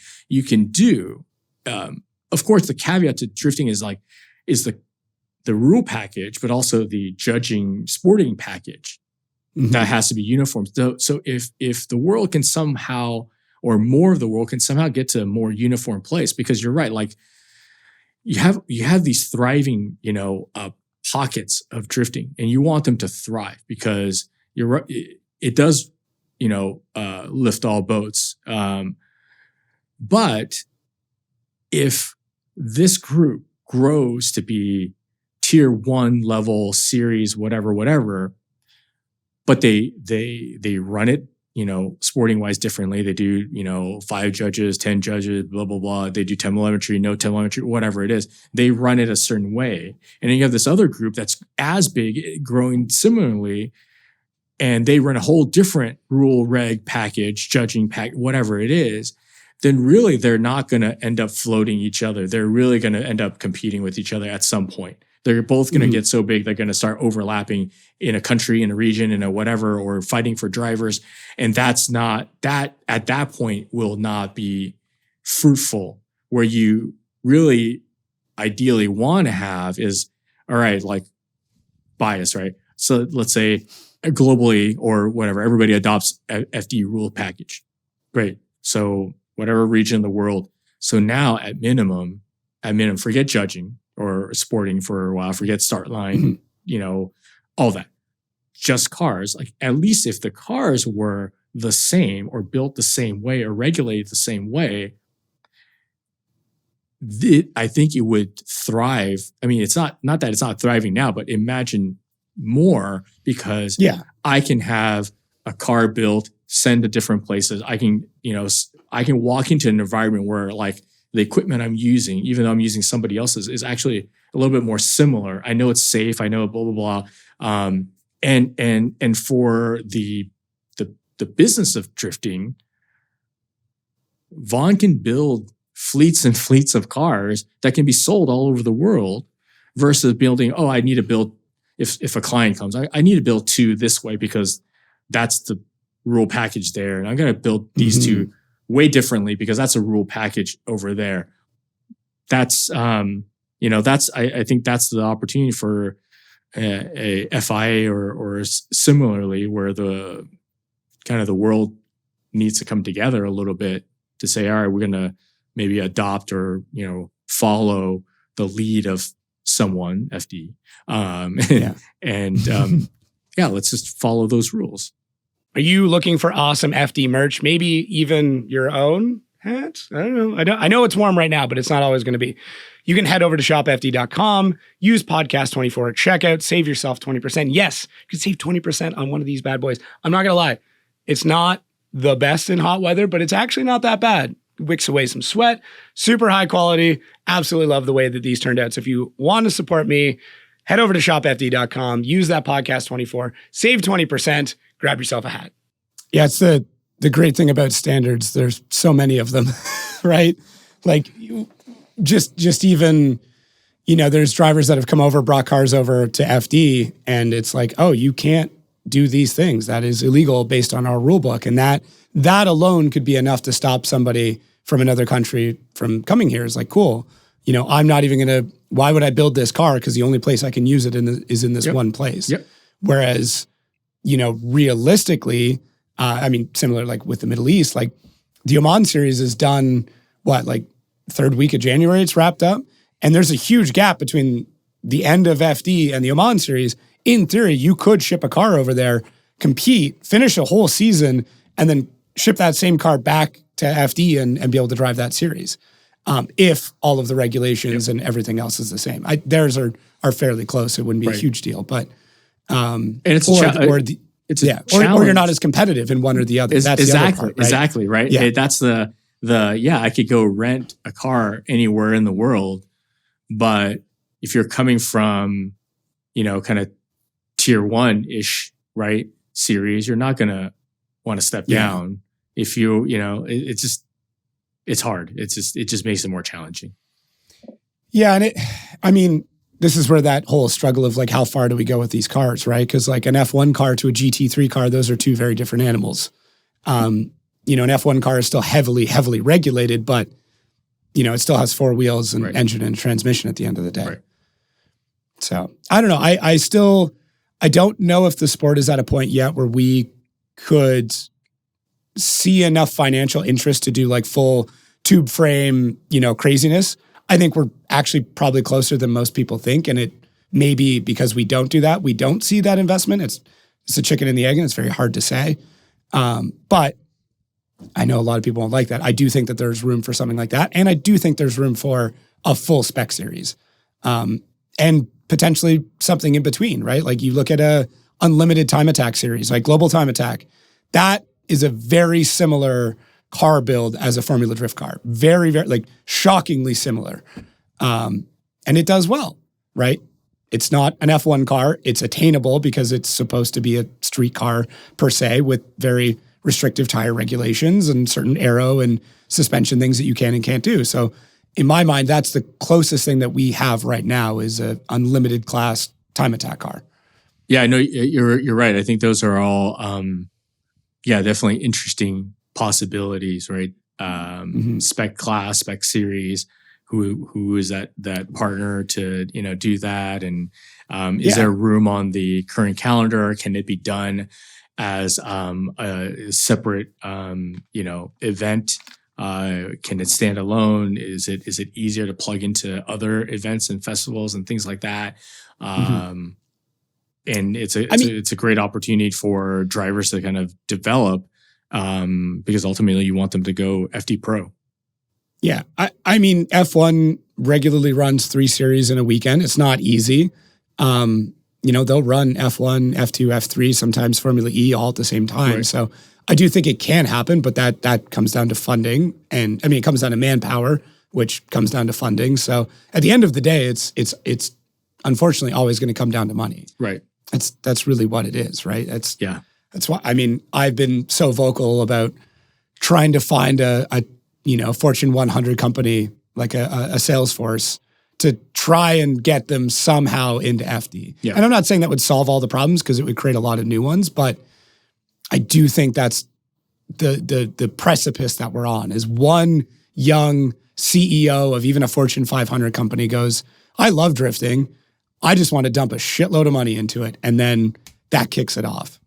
do. Of course, the caveat to drifting is the rule package, but also the judging sporting package that has to be uniform. So if the world can somehow, or more of the world can somehow get to a more uniform place, because you're right, like you have these thriving, pockets of drifting, and you want them to thrive because you're right. It does, lift all boats. But if this group grows to be tier 1 level series, whatever, but they run it, sporting wise differently. They do, 5 judges, 10 judges, blah, blah, blah. They do telemetry, no telemetry, whatever it is. They run it a certain way. And then you have this other group that's as big, growing similarly, and they run a whole different rule reg package, judging pack, whatever it is. Then really they're not going to end up floating each other. They're really going to end up competing with each other at some point. They're both going to get so big, they're going to start overlapping in a country, in a region, in a whatever, or fighting for drivers. And that's not, that at that point will not be fruitful. Where you really ideally want to have is, all right, like bias, right? So let's say globally or whatever, everybody adopts a FD rule package. Great. So whatever region of the world. So now at minimum, forget judging or sporting for a while, forget start line, all that. Just cars. Like, at least if the cars were the same or built the same way or regulated the same way, I think it would thrive. I mean, it's not that it's not thriving now, but imagine more, because I can have a car built, send to different places. I can walk into an environment where like the equipment I'm using, even though I'm using somebody else's, is actually a little bit more similar. I know it's safe. I know blah, blah, blah. And for the business of drifting, Vaughn can build fleets and fleets of cars that can be sold all over the world versus building, I need to build, if a client comes, I need to build 2 this way because that's the rule package there. And I'm going to build these 2 way differently because that's a rule package over there. That's, I think that's the opportunity for a FIA or similarly, where the kind of the world needs to come together a little bit to say, all right, we're going to maybe adopt or, follow the lead of someone, FD. Let's just follow those rules. Are you looking for awesome FD merch? Maybe even your own hats? I don't know. I know it's warm right now, but it's not always going to be. You can head over to shopfd.com, use podcast24 at checkout, save yourself 20%. Yes, you can save 20% on one of these bad boys. I'm not going to lie. It's not the best in hot weather, but it's actually not that bad. Wicks away some sweat, super high quality. Absolutely love the way that these turned out. So if you want to support me, head over to shopfd.com, use that podcast24, save 20%, grab yourself a hat. Yeah, it's the great thing about standards. There's so many of them, right? Like just even, there's drivers that have come over, brought cars over to FD, and it's like, oh, you can't do these things. That is illegal based on our rule book. And that alone could be enough to stop somebody from another country from coming here. It's like, cool. I'm not even going to, why would I build this car? Because the only place I can use it is in this one place. Yep. Whereas, realistically, similar like with the Middle East, like the Oman series is done, third week of January, it's wrapped up. And there's a huge gap between the end of FD and the Oman series. In theory, you could ship a car over there, compete, finish a whole season, and then ship that same car back to FD and be able to drive that series. If all of the regulations and everything else is the same. Theirs are fairly close. It wouldn't be a huge deal, but and it's or you're not as competitive in one or the other. That's the other part, right? Exactly, right? Yeah. That's I could go rent a car anywhere in the world, but if you're coming from, kind of tier 1-ish, right, series, you're not going to want to step down. If it's hard. It just makes it more challenging. Yeah. And this is where that whole struggle of like, how far do we go with these cars, right? Because like an F1 car to a GT3 car, those are two very different animals. An F1 car is still heavily, heavily regulated, but, it still has four wheels and engine and transmission at the end of the day. Right. So I don't know. I don't know if the sport is at a point yet where we could see enough financial interest to do like full tube frame, craziness. I think we're actually probably closer than most people think. And it may be because we don't do that. We don't see that investment. It's a chicken and the egg, and it's very hard to say. But I know a lot of people won't like that. I do think that there's room for something like that. And I do think there's room for a full spec series. And potentially something in between, right? Like you look at a unlimited time attack series, like Global Time Attack. That is a very similar car build as a Formula Drift car. Very, very, like shockingly similar. And it does well, right? It's not an F1 car. It's attainable because it's supposed to be a street car per se with very restrictive tire regulations and certain aero and suspension things that you can and can't do. So in my mind, that's the closest thing that we have right now is an unlimited class time attack car. Yeah, I know you're right. I think those are all, definitely interesting possibilities, right? Spec class, spec series. Who is that partner to do that? And is there room on the current calendar? Can it be done as a separate event? Can it stand alone? Is it easier to plug into other events and festivals and things like that? And it's a great opportunity for drivers to kind of develop because ultimately you want them to go FD Pro. Yeah. I mean, F1 regularly runs 3 series in a weekend. It's not easy. They'll run F1, F2, F3, sometimes Formula E all at the same time. Right. So I do think it can happen, but that comes down to funding. And it comes down to manpower, which comes down to funding. So at the end of the day, it's unfortunately always going to come down to money. Right. That's really what it is, right? That's why, I've been so vocal about trying to find a Fortune 100 company, like a Salesforce, to try and get them somehow into FD. Yeah. And I'm not saying that would solve all the problems because it would create a lot of new ones, but I do think that's the precipice that we're on is one young CEO of even a Fortune 500 company goes, I love drifting. I just want to dump a shitload of money into it. And then that kicks it off.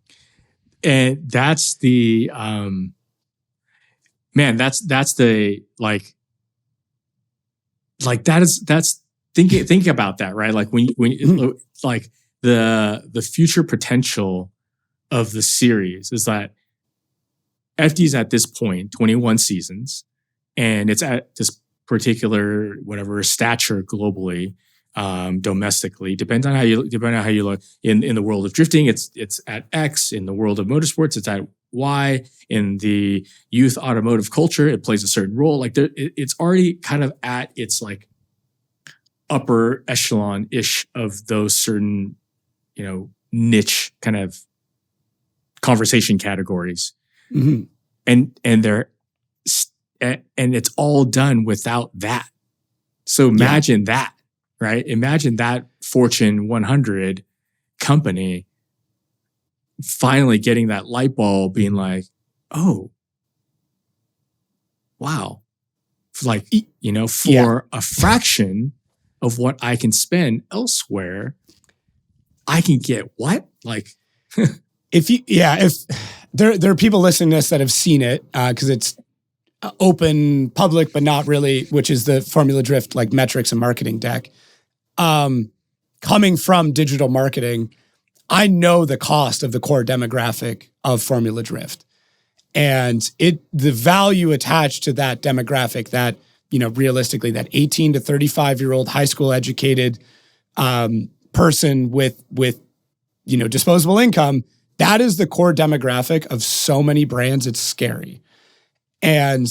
And that's the man, that's the like that's think about that, right? Like when like the future potential of the series is that FD's at this point 21 seasons, and it's at this particular whatever stature globally, domestically, depends on how you look. In the world of drifting, it's at X. In the world of motorsports, it's at Y. In the youth automotive culture, it plays a certain role. Like it's already kind of at its like upper echelon ish of those certain, niche kind of conversation categories. Mm-hmm. And it's all done without that. So imagine that, right? Imagine that Fortune 100 company finally getting that light bulb, being like, oh, wow. Like, for a fraction of what I can spend elsewhere, I can get what? Like, if there are people listening to this that have seen it, because it's open public, but not really, which is the Formula Drift, like metrics and marketing deck. Coming from digital marketing, I know the cost of the core demographic of Formula Drift, and the value attached to that demographic, that, realistically, that 18 to 35-year-old high school educated person with disposable income, that is the core demographic of so many brands. It's scary. And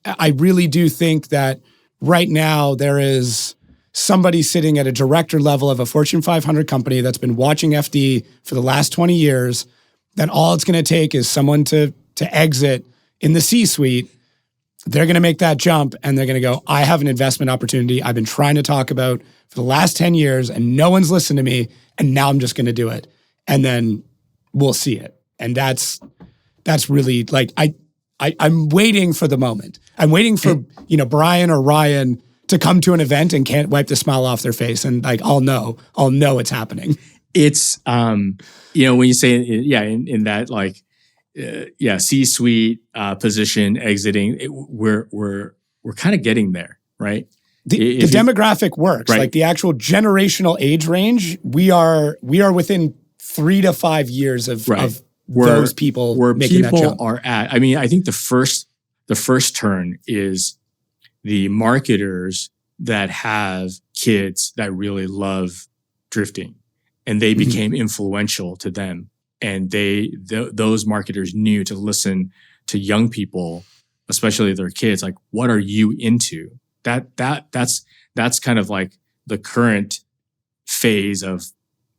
I really do think that right now there is somebody sitting at a director level of a Fortune 500 company that's been watching FD for the last 20 years, that all it's going to take is someone to exit in the C-suite. They're going to make that jump and they're going to go, I have an investment opportunity I've been trying to talk about for the last 10 years and no one's listened to me, and now I'm just going to do it. And then we'll see it. And that's really like, I'm waiting for the moment. I'm waiting for, Brian or Ryan to come to an event and can't wipe the smile off their face. And like, I'll know it's happening. It's, when you say, in that like, C-suite position exiting, we're kind of getting there, right? The demographic works, right? Like the actual generational age range. We are within 3 to 5 years of those people where making people that jump. are at. I mean, I think the first turn is the marketers that have kids that really love drifting, and they became influential to them. And those marketers knew to listen to young people, especially their kids. Like, what are you into? That's kind of like the current phase of,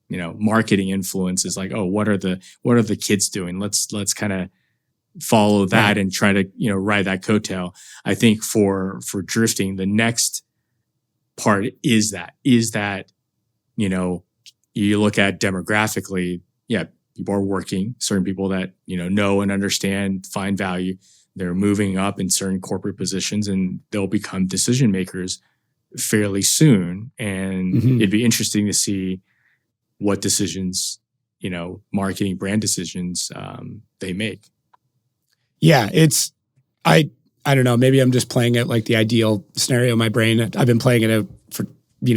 marketing influence is like, oh, what are the kids doing? Let's kind of follow that and try to, ride that coattail. I think for drifting, the next part is that, you look at demographically, people are working, certain people that, know and understand, find value. They're moving up in certain corporate positions and they'll become decision makers fairly soon. And it'd be interesting to see what decisions, marketing brand decisions, they make. Yeah, I don't know, maybe I'm just playing it like the ideal scenario in my brain. I've been playing it for,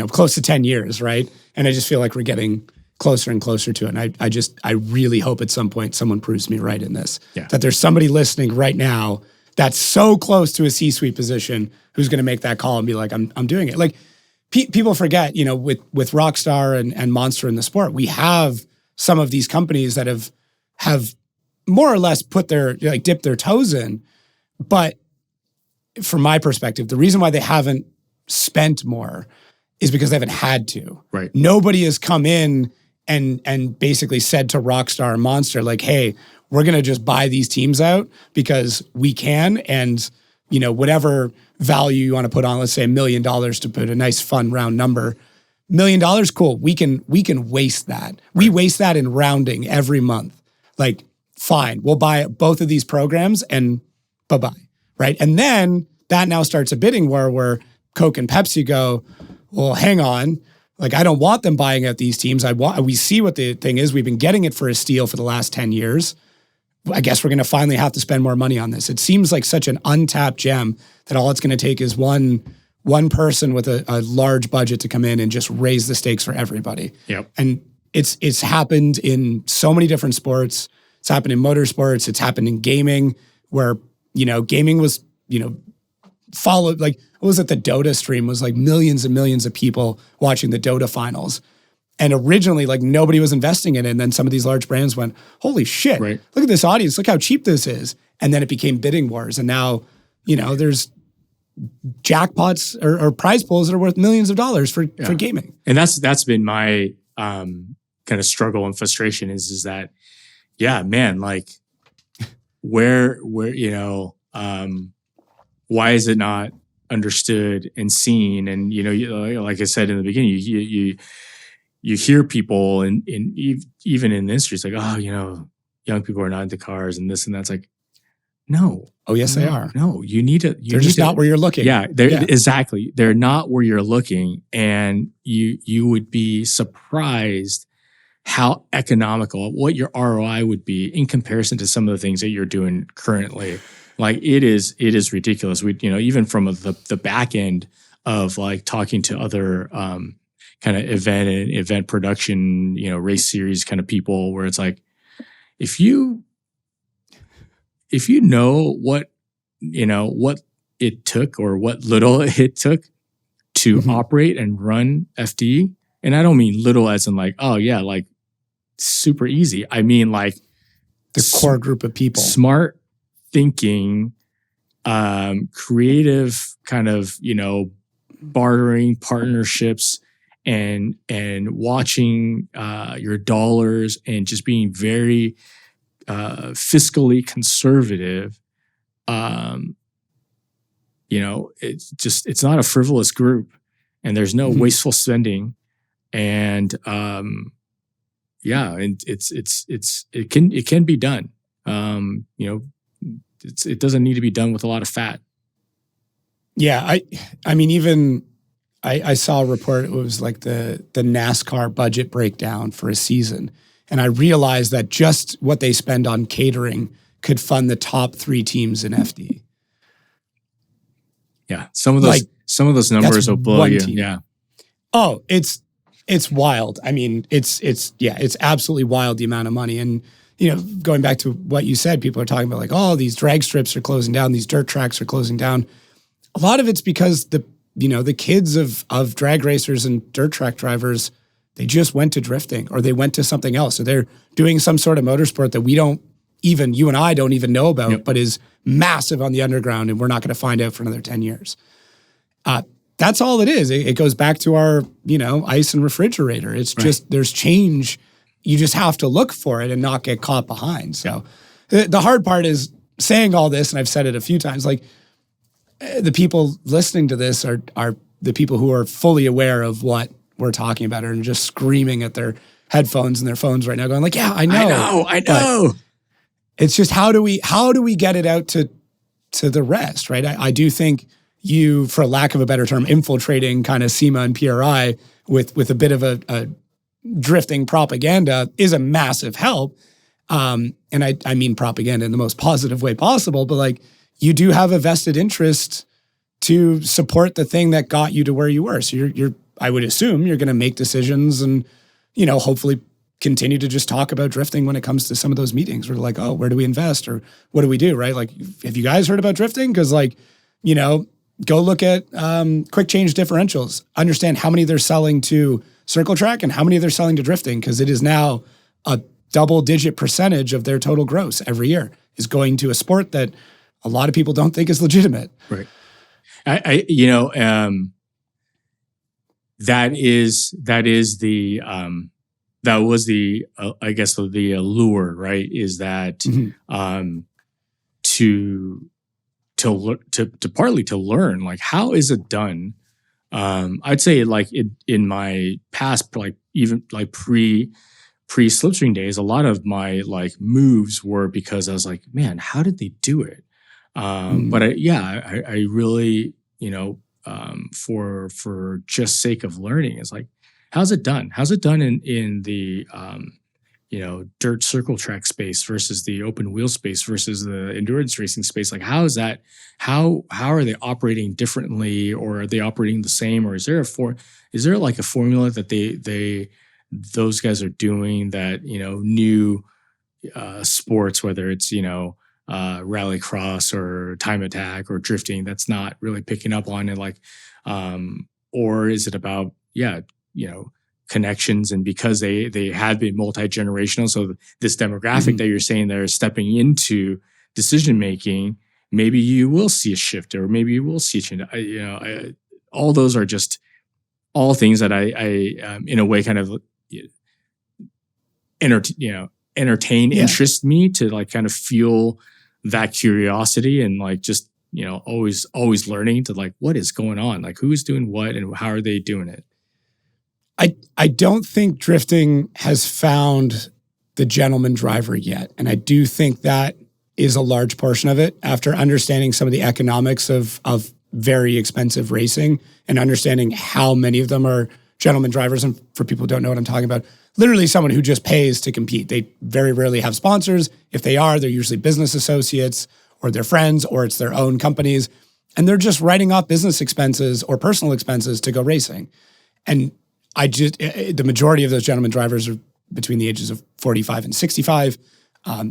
close to 10 years, right? And I just feel like we're getting closer and closer to it. And I really hope at some point someone proves me right in this. Yeah. That there's somebody listening right now that's so close to a C-suite position who's going to make that call and be like, I'm doing it. Like people forget, with Rockstar and Monster in the sport, we have some of these companies that have more or less dipped their toes in. But from my perspective, the reason why they haven't spent more is because they haven't had to. Right. Nobody has come in and basically said to Rockstar and Monster, like, hey, we're going to just buy these teams out because we can. And, whatever value you want to put on, let's say $1 million to put a nice fun round number, $1 million, cool. We can waste that. Right. We waste that in rounding every month. Like, fine, we'll buy both of these programs and bye-bye. Right. And then that now starts a bidding war where Coke and Pepsi go, well, hang on. Like, I don't want them buying out these teams. We see what the thing is. We've been getting it for a steal for the last 10 years. I guess we're going to finally have to spend more money on this. It seems like such an untapped gem that all it's going to take is one person with a large budget to come in and just raise the stakes for everybody. Yep. And it's happened in so many different sports. It's happened in motorsports. It's happened in gaming, where, gaming was, followed, like, what was it? The Dota stream was like millions and millions of people watching the Dota finals. And originally, like, nobody was investing in it. And then some of these large brands went, holy shit, Right. Look at this audience. Look how cheap this is. And then it became bidding wars. And now, there's jackpots or prize pools that are worth millions of dollars for gaming. And that's been my kind of struggle and frustration is that, yeah, man, like where why is it not understood and seen? And like I said in the beginning, you hear people and even in the industry, it's like, oh, young people are not into cars and this and that's like, no. Oh, yes, they are. No, you need to. They're just not where you're looking. Yeah, exactly. They're not where you're looking, and you would be surprised how economical, what your ROI would be in comparison to some of the things that you're doing currently. Like it is ridiculous. We, even from the back end of like talking to other kind of event production, race series kind of people, where it's like, if you know what it took or what little it took to operate and run FD, and I don't mean little as in like, oh yeah, like super easy. I mean like the core group of people, smart thinking, creative kind of, bartering partnerships and watching your dollars and just being very fiscally conservative. It's not a frivolous group, and there's no wasteful spending, and and it can be done. It doesn't need to be done with a lot of fat. Yeah, I mean, even I saw a report. It was like the NASCAR budget breakdown for a season, and I realized that just what they spend on catering could fund the top 3 teams in FD. Yeah, some of those numbers will blow you. Team. Yeah. Oh, it's wild. I mean, it's absolutely wild, the amount of money. And going back to what you said, people are talking about like, oh, these drag strips are closing down, these dirt tracks are closing down. A lot of it's because the kids of drag racers and dirt track drivers, they just went to drifting or they went to something else. So they're doing some sort of motorsport that you and I don't even know about, but is massive on the underground, and we're not going to find out for another 10 years. That's all it is. It goes back to our, ice and refrigerator. It's just, there's change. You just have to look for it and not get caught behind. So the hard part is saying all this, and I've said it a few times, like the people listening to this are the people who are fully aware of what we're talking about and just screaming at their headphones and their phones right now going like, yeah, I know. But it's just, how do we get it out to the rest, right? I do think you, for lack of a better term, infiltrating kind of SEMA and PRI with a bit of a drifting propaganda is a massive help. And I mean propaganda in the most positive way possible, but like you do have a vested interest to support the thing that got you to where you were. So you're I would assume you're going to make decisions and, hopefully continue to just talk about drifting when it comes to some of those meetings where like, oh, where do we invest or what do we do, right? Like, have you guys heard about drifting? Because like, go look at quick change differentials, understand how many they're selling to circle track and how many they're selling to drifting, because it is now a double-digit percentage of their total gross every year is going to a sport that a lot of people don't think is legitimate. Right. That was the I guess the allure, right? Is that to partly to learn like how is it done. I'd say like in my past, like even like pre slipstream days, a lot of my like moves were because I was like, man, how did they do it? But I really, for just sake of learning, it's like, how's it done? How's it done in the dirt circle track space versus the open wheel space versus the endurance racing space. Like, how is that? How are they operating differently, or are they operating the same, or is there like a formula that those guys are doing that new sports, whether it's rallycross or time attack or drifting, that's not really picking up on it, like, or is it about connections, and because they have been multi-generational, so this demographic that you're saying they're stepping into decision making, maybe you will see a shift, or maybe you will see a change. All those are just all things that I in a way kind of entertain, interest me to like kind of fuel that curiosity, and like just always learning to like what is going on, like who's doing what and how are they doing it. I don't think drifting has found the gentleman driver yet. And I do think that is a large portion of it, after understanding some of the economics of very expensive racing and understanding how many of them are gentleman drivers. And for people who don't know what I'm talking about, literally someone who just pays to compete. They very rarely have sponsors. If they are, they're usually business associates or their friends, or it's their own companies. And they're just writing off business expenses or personal expenses to go racing. And the majority of those gentleman drivers are between the ages of 45 and 65.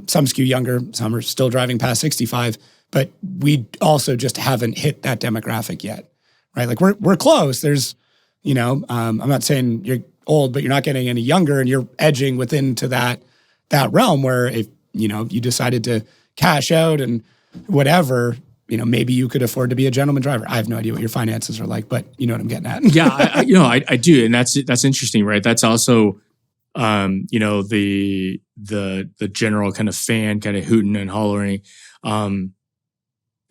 Some skew younger, some are still driving past 65, but we also just haven't hit that demographic yet, right? Like we're close. There's, I'm not saying you're old, but you're not getting any younger, and you're edging within to that realm where if, you decided to cash out and whatever, maybe you could afford to be a gentleman driver. I have no idea what your finances are like, but you know what I'm getting at. Yeah, I do, and that's interesting, right? That's also, the general kind of fan kind of hooting and hollering.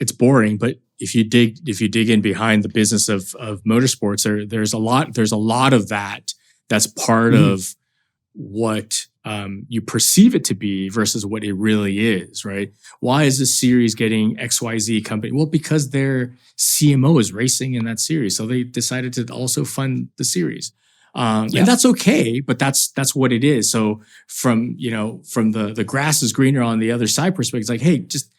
It's boring, but if you dig in behind the business of motorsports, there's a lot of that. That's part of what you perceive it to be versus what it really is, right? Why is this series getting XYZ company? Well, because their CMO is racing in that series. So they decided to also fund the series. And that's okay, but that's what it is. So from the grass is greener on the other side perspective, it's like, hey, just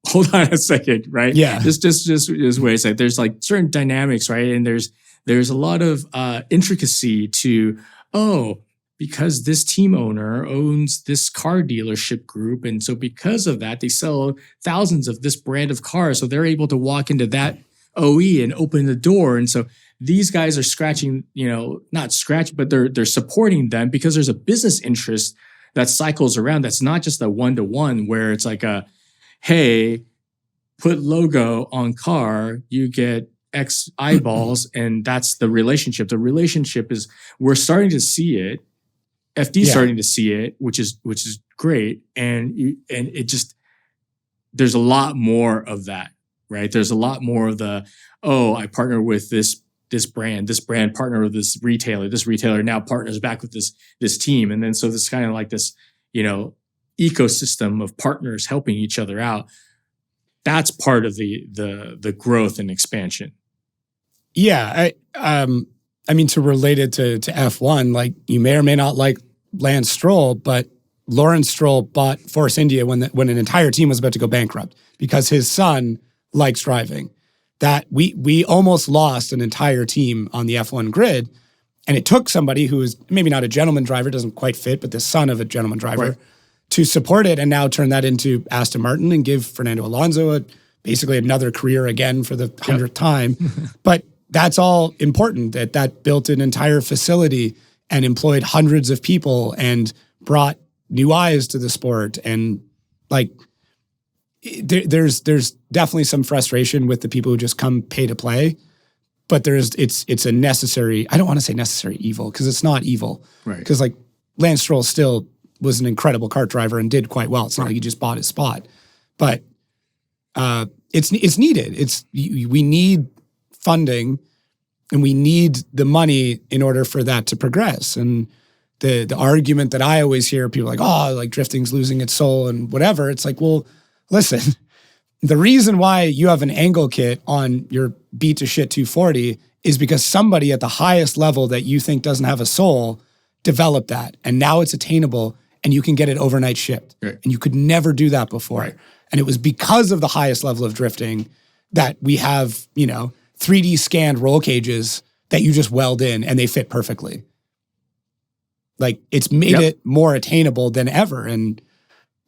hold on a second, right? Yeah. Just wait a second. There's like certain dynamics, right? And there's a lot of intricacy to, because this team owner owns this car dealership group. And so because of that, they sell thousands of this brand of cars. So they're able to walk into that OE and open the door. And so these guys are scratching, not scratch, but they're supporting them because there's a business interest that cycles around. That's not just a one-to-one where it's like hey, put logo on car, you get X eyeballs, and that's the relationship. The relationship is, we're starting to see it. FD's starting to see it, which is great. And it just, there's a lot more of that, right? There's a lot more of the, I partner with this brand partner with this retailer now partners back with this team. And then, so this kind of like this, ecosystem of partners helping each other out. That's part of the growth and expansion. Yeah. I mean, to relate it to F1, like you may or may not like Lance Stroll, but Lawrence Stroll bought Force India when an entire team was about to go bankrupt because his son likes driving. That we almost lost an entire team on the F1 grid, and it took somebody who is maybe not a gentleman driver, doesn't quite fit, but the son of a gentleman driver, to support it and now turn that into Aston Martin and give Fernando Alonso basically another career again for the 100th time. But that's all important, that built an entire facility and employed hundreds of people and brought new eyes to the sport. And like, there's definitely some frustration with the people who just come pay to play, but it's a necessary, I don't want to say necessary evil, because it's not evil. Right. Because like Lance Stroll still was an incredible kart driver and did quite well. It's not like he just bought his spot, but it's needed. We need funding and we need the money in order for that to progress. And the argument that I always hear, people are like, like drifting's losing its soul and whatever. It's like, well, listen, the reason why you have an angle kit on your beat to shit 240 is because somebody at the highest level that you think doesn't have a soul developed that, and now it's attainable, and you can get it overnight shipped. Right. And you could never do that before. Right. And it was because of the highest level of drifting that we have, 3D scanned roll cages that you just weld in and they fit perfectly. Like, it's made it more attainable than ever. And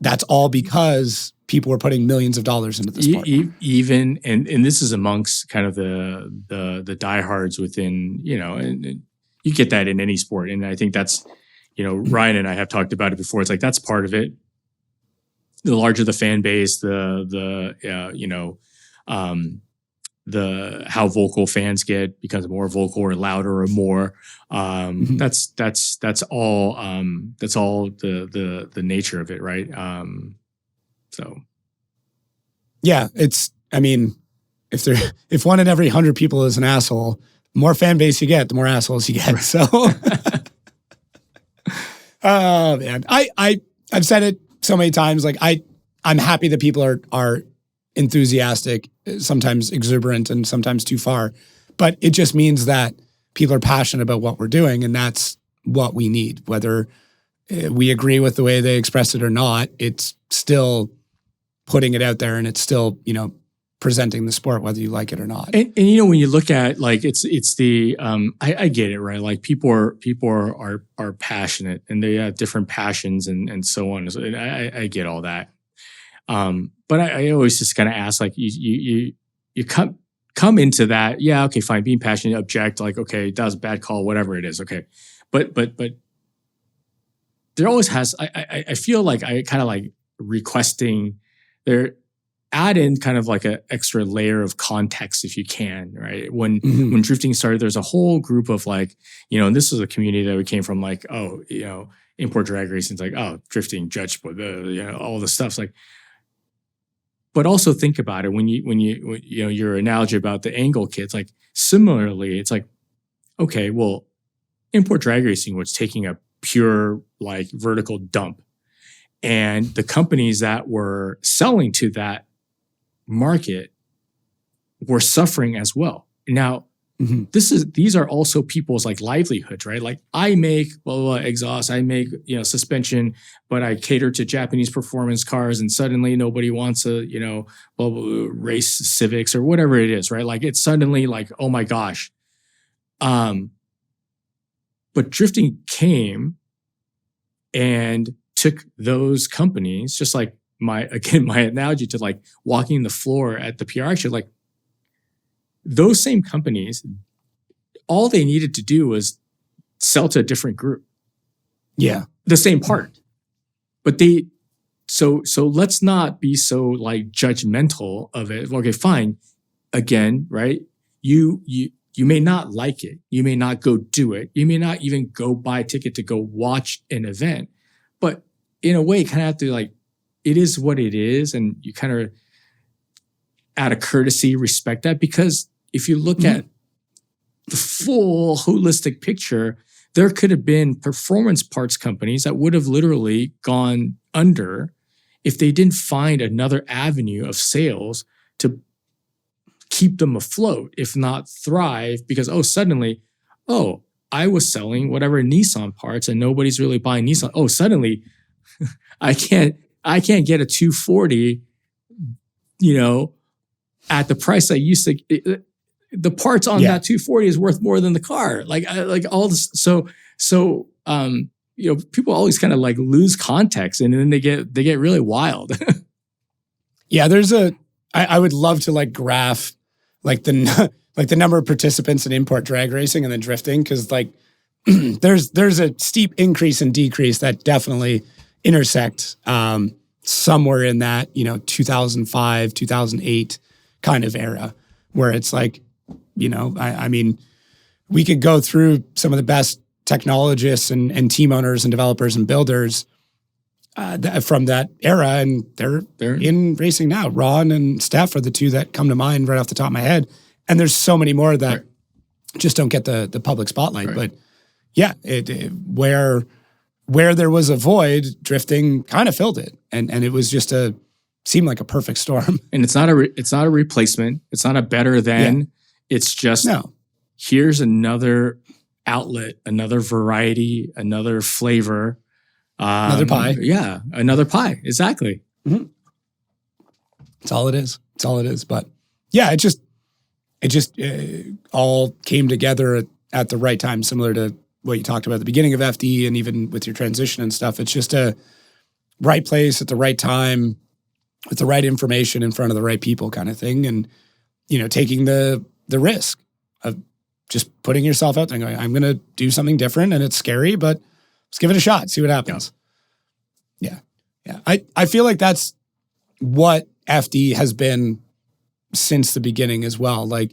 that's all because people were putting millions of dollars into the sport. Even, and this is amongst kind of the diehards within, and you get that in any sport. And I think that's, Ryan and I have talked about it before. It's like, that's part of it. The larger the fan base, the how vocal fans get becomes more vocal or louder or more. That's all the nature of it, right? Yeah, if one in every 100 people is an asshole, the more fan base you get, the more assholes you get. Right. So, oh man, I've said it so many times. Like, I'm happy that people are enthusiastic, sometimes exuberant, and sometimes too far. But it just means that people are passionate about what we're doing, and that's what we need. Whether we agree with the way they express it or not, it's still putting it out there, and it's still, presenting the sport, whether you like it or not. And when you look at, like, it's the I get it, right? Like, people are passionate, and they have different passions and so on. So I get all that. But I always just kind of ask, like, you come into that. Yeah. Okay, fine. Being passionate, object, like, okay, that was a bad call, whatever it is. Okay. But there always has, I feel like I kind of like requesting there, add in kind of like an extra layer of context if you can, right? When drifting started, there's a whole group of, like, and this is a community that we came from, like, import drag racing, it's like, drifting, judged, all the stuff's like. But also think about it when your analogy about the angle kids, like, similarly, it's like, okay, well, import drag racing was taking a pure, like, vertical dump, and the companies that were selling to that market were suffering as well. Now, these are also people's, like, livelihoods, right? Like, I make blah, blah, blah, exhaust, I make, suspension, but I cater to Japanese performance cars, and suddenly nobody wants a, blah, blah, race Civics or whatever it is, right? Like, it's suddenly like, oh my gosh. But drifting came and took those companies, just like my analogy to, like, walking the floor at the PR show, like, those same companies, all they needed to do was sell to a different group. Yeah. The same part. But so let's not be so, like, judgmental of it. Okay, fine. Again, right? You may not like it. You may not go do it. You may not even go buy a ticket to go watch an event. But in a way, you kind of have to, like, it is what it is. And you kind of, out of courtesy, respect that, because if you look at the full holistic picture, there could have been performance parts companies that would have literally gone under if they didn't find another avenue of sales to keep them afloat, if not thrive, because, suddenly, I was selling whatever Nissan parts and nobody's really buying Nissan. Suddenly I can't get a 240, at the price I used to. The parts on that 240 is worth more than the car. Like all this. So people always kind of, like, lose context, and then they get really wild. Yeah, I would love to, like, graph, like, the number of participants in import drag racing and then drifting, because, like, there's a steep increase and decrease that definitely intersect somewhere in that 2005, 2008 kind of era, where it's like, I mean, we could go through some of the best technologists and team owners and developers and builders from that era, and they're in racing now. Ron and Steph are the two that come to mind right off the top of my head, and there's so many more that just don't get the public spotlight. Right. But yeah, where there was a void, drifting kind of filled it, and it was just seemed like a perfect storm. And it's not a replacement. It's not a better than. Yeah. It's just here's another outlet, another variety, another flavor. Another pie. Yeah, another pie. Exactly. It's all it is. It's all it is. But yeah, it just all came together at the right time, similar to what you talked about at the beginning of FD and even with your transition and stuff. It's just a right place at the right time with the right information in front of the right people kind of thing. And, taking the risk of just putting yourself out there and going, I'm going to do something different and it's scary, but let's give it a shot, see what happens. Yeah. I feel like that's what FD has been since the beginning as well. Like,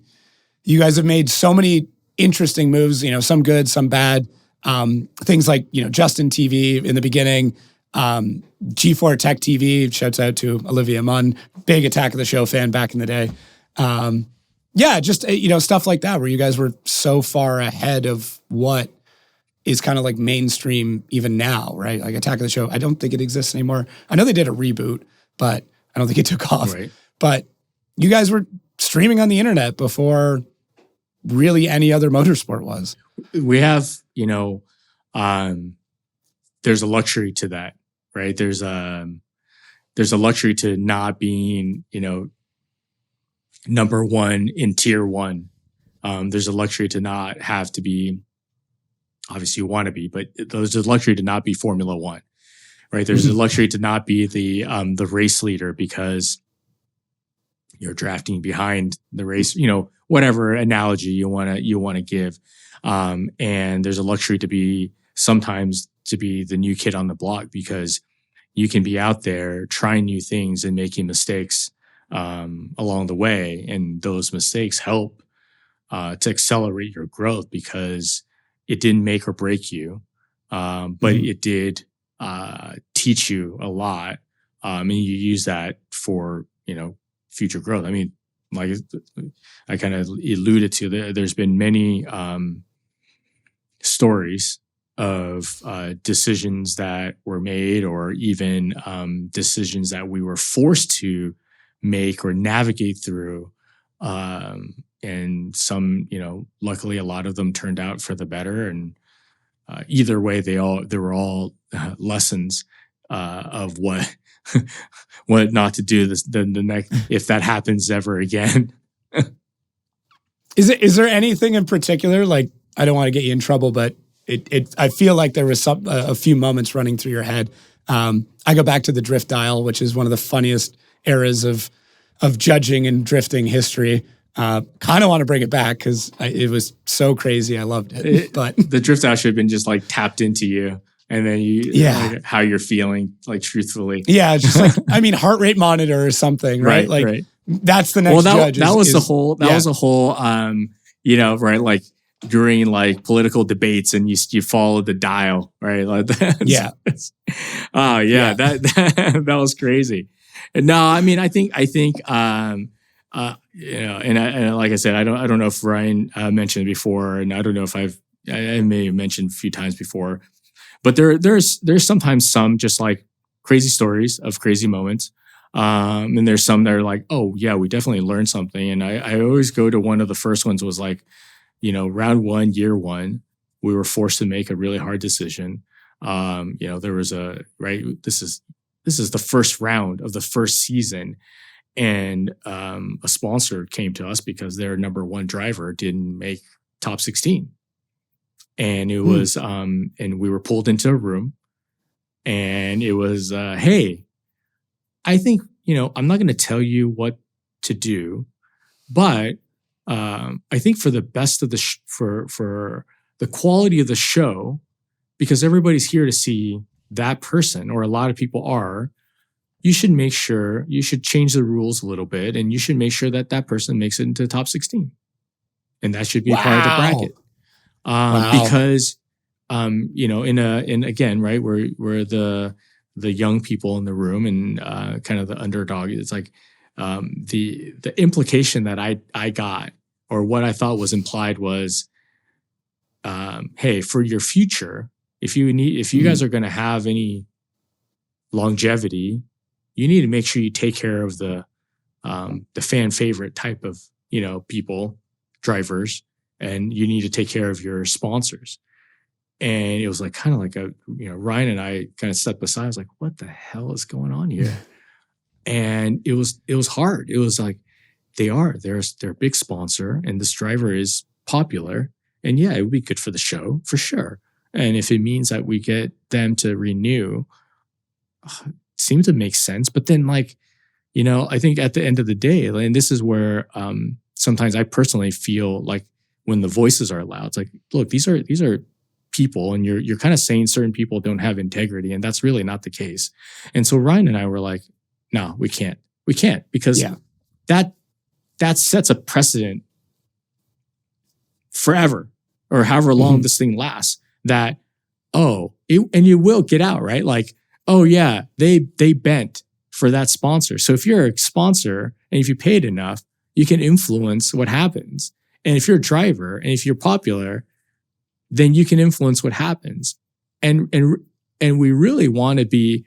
you guys have made so many interesting moves, some good, some bad. Things like, Justin TV in the beginning, G4 Tech TV, shouts out to Olivia Munn, big Attack of the Show fan back in the day. Just, stuff like that where you guys were so far ahead of what is kind of like mainstream even now, right? Like Attack of the Show, I don't think it exists anymore. I know they did a reboot, but I don't think it took off. Right. But you guys were streaming on the internet before really any other motorsport was. We have, there's a luxury to that, right? There's a luxury to not being, number one in tier one. There's a luxury to not have to be, obviously you want to be, but there's a luxury to not be Formula One, right? There's a luxury to not be the race leader because you're drafting behind the race, whatever analogy you want to give. And there's a luxury to be sometimes to be the new kid on the block because you can be out there trying new things and making mistakes along the way. And those mistakes help to accelerate your growth because it didn't make or break you. But it did teach you a lot. And you use that for, future growth. I mean, like I kind of alluded to, there's been many stories of decisions that were made or even decisions that we were forced to make or navigate through. And some, luckily a lot of them turned out for the better. And either way, they were all lessons of what what not to do the next if that happens ever again. Is there anything in particular? Like, I don't want to get you in trouble, but I feel like there was a few moments running through your head. I go back to the drift dial, which is one of the funniest eras of judging and drifting history. Kind of want to bring it back because it was so crazy. I loved it. But the drift dial should have been just like tapped into you. And then like, how you're feeling, like truthfully. Yeah, just like, heart rate monitor or something, right? Like that's the next judge. That was a whole, right? Like during like political debates and you follow the dial, right? Like that was crazy. No, I think, and like I said, I don't know if Ryan mentioned it before, and I don't know if I may have mentioned a few times before. But there's sometimes some just like crazy stories of crazy moments. And there's some that are like, oh yeah, we definitely learned something. And I always go to one of the first ones was like, round one, year one, we were forced to make a really hard decision. There was this is the first round of the first season. And a sponsor came to us because their number one driver didn't make top 16. And it was, and we were pulled into a room and it was, hey, I think, I'm not going to tell you what to do, but I think for the best of for the quality of the show, because everybody's here to see that person, or a lot of people are, you should change the rules a little bit and you should make sure that person makes it into the top 16. And that should be part of the bracket. Because, in again, right, we're the young people in the room and kind of the underdog. It's like the implication that I got, or what I thought was implied was, hey, for your future, if you guys are going to have any longevity, you need to make sure you take care of the fan favorite type of people, drivers. and you need to take care of your sponsors. And it was like kind of like Ryan and I kind of stepped aside. I was like, what the hell is going on here? And it was hard. It was like, they're a big sponsor, and this driver is popular, and yeah, it would be good for the show for sure. And if it means that we get them to renew, it seemed to make sense. But then, like, I think at the end of the day, and this is where sometimes I personally feel like when the voices are loud, it's like, look, these are people, and you're kind of saying certain people don't have integrity, and that's really not the case. And so Ryan and I were like, no, we can't, because that sets a precedent forever, or however long this thing lasts, that, and you will get out, right? Like, oh yeah, they bent for that sponsor. So if you're a sponsor and if you paid enough, you can influence what happens. And if you're a driver and if you're popular, then you can influence what happens. And we really want to be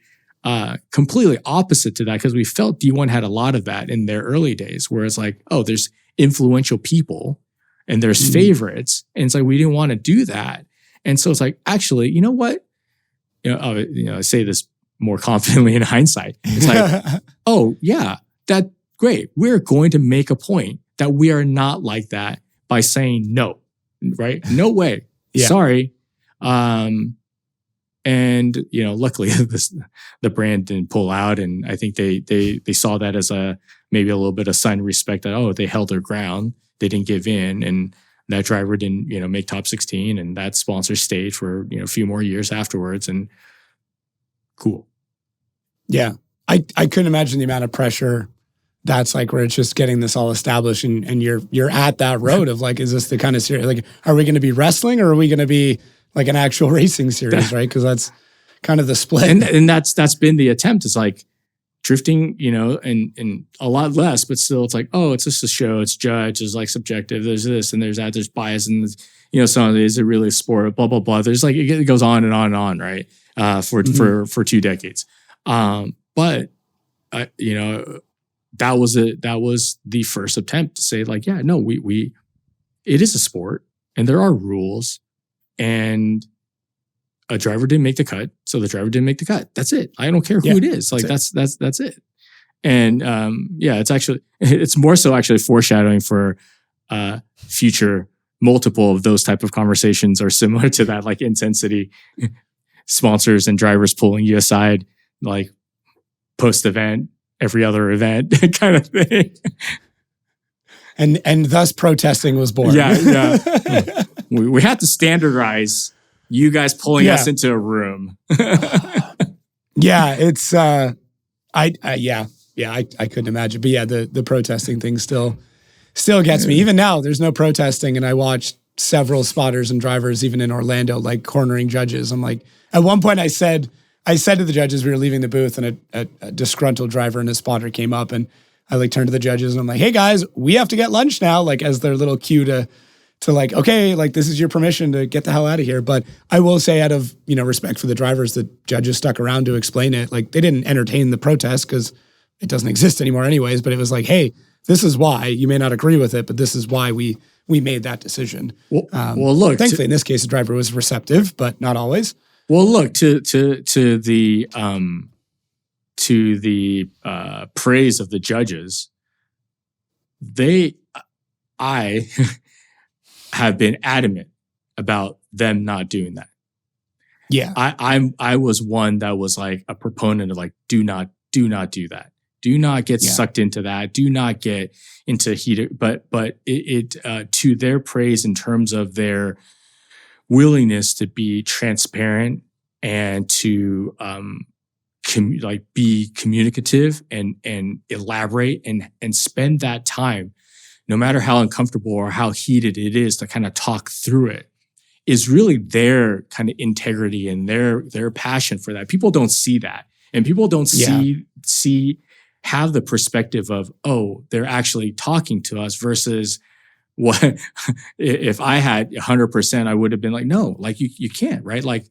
completely opposite to that, because we felt D1 had a lot of that in their early days, where it's like, there's influential people and there's favorites. And it's like, we didn't want to do that. And so it's like, actually, you know what? I say this more confidently in hindsight. It's like, that's great. We're going to make a point that we are not like that by saying no, right? No way. Yeah. Sorry. And, luckily the brand didn't pull out. And I think they saw that as maybe a little bit of sign of respect that, they held their ground. They didn't give in. And that driver didn't, make top 16, and that sponsor stayed for, a few more years afterwards, and cool. Yeah. I couldn't imagine the amount of pressure that's like, where it's just getting this all established, and you're at that road of like, is this the kind of series, like, are we going to be wrestling, or are we going to be like an actual racing series, right? Because that's kind of the split. And that's been the attempt. It's like drifting, and a lot less, but still it's like, it's just a show, it's judged, it's like subjective, there's this and there's that, there's bias, and some of it, is it really a sport, blah, blah, blah. There's like, it goes on and on and on, right? For 2 decades. But that was the first attempt to say like, yeah, no, it is a sport, and there are rules, and a driver didn't make the cut, so the driver didn't make the cut. That's it. I don't care who it is. Like that's it. And it's more so actually foreshadowing for future multiple of those type of conversations are similar to that, like intensity, sponsors and drivers pulling you aside, like post event, every other event kind of thing. And thus protesting was born. Yeah. We had to standardize you guys pulling us into a room. It's I couldn't imagine. But yeah, the protesting thing still gets me. Even now, there's no protesting, and I watched several spotters and drivers, even in Orlando, like cornering judges. I'm like, at one point I said to the judges, we were leaving the booth, and a disgruntled driver and a spotter came up, and I like turned to the judges and I'm like, hey guys, we have to get lunch now, like as their little cue to like, okay, like this is your permission to get the hell out of here. But I will say, out of, respect for the drivers, the judges stuck around to explain it. Like they didn't entertain the protest because it doesn't exist anymore anyways, but it was like, hey, this is why. You may not agree with it, but this is why we made that decision. Well, look, thankfully in this case, the driver was receptive, but not always. Well, look, to the praise of the judges, I have been adamant about them not doing that. Yeah. I was one that was like a proponent of like, do not do that. Do not get sucked into that. Do not get into heated, but it to their praise in terms of their willingness to be transparent and to be communicative and elaborate and spend that time, no matter how uncomfortable or how heated it is, to kind of talk through it, is really their kind of integrity and their passion for that. People don't see that, and people don't have the perspective of, they're actually talking to us, versus what if I had 100%, I would have been like, no, like you can't, right? Like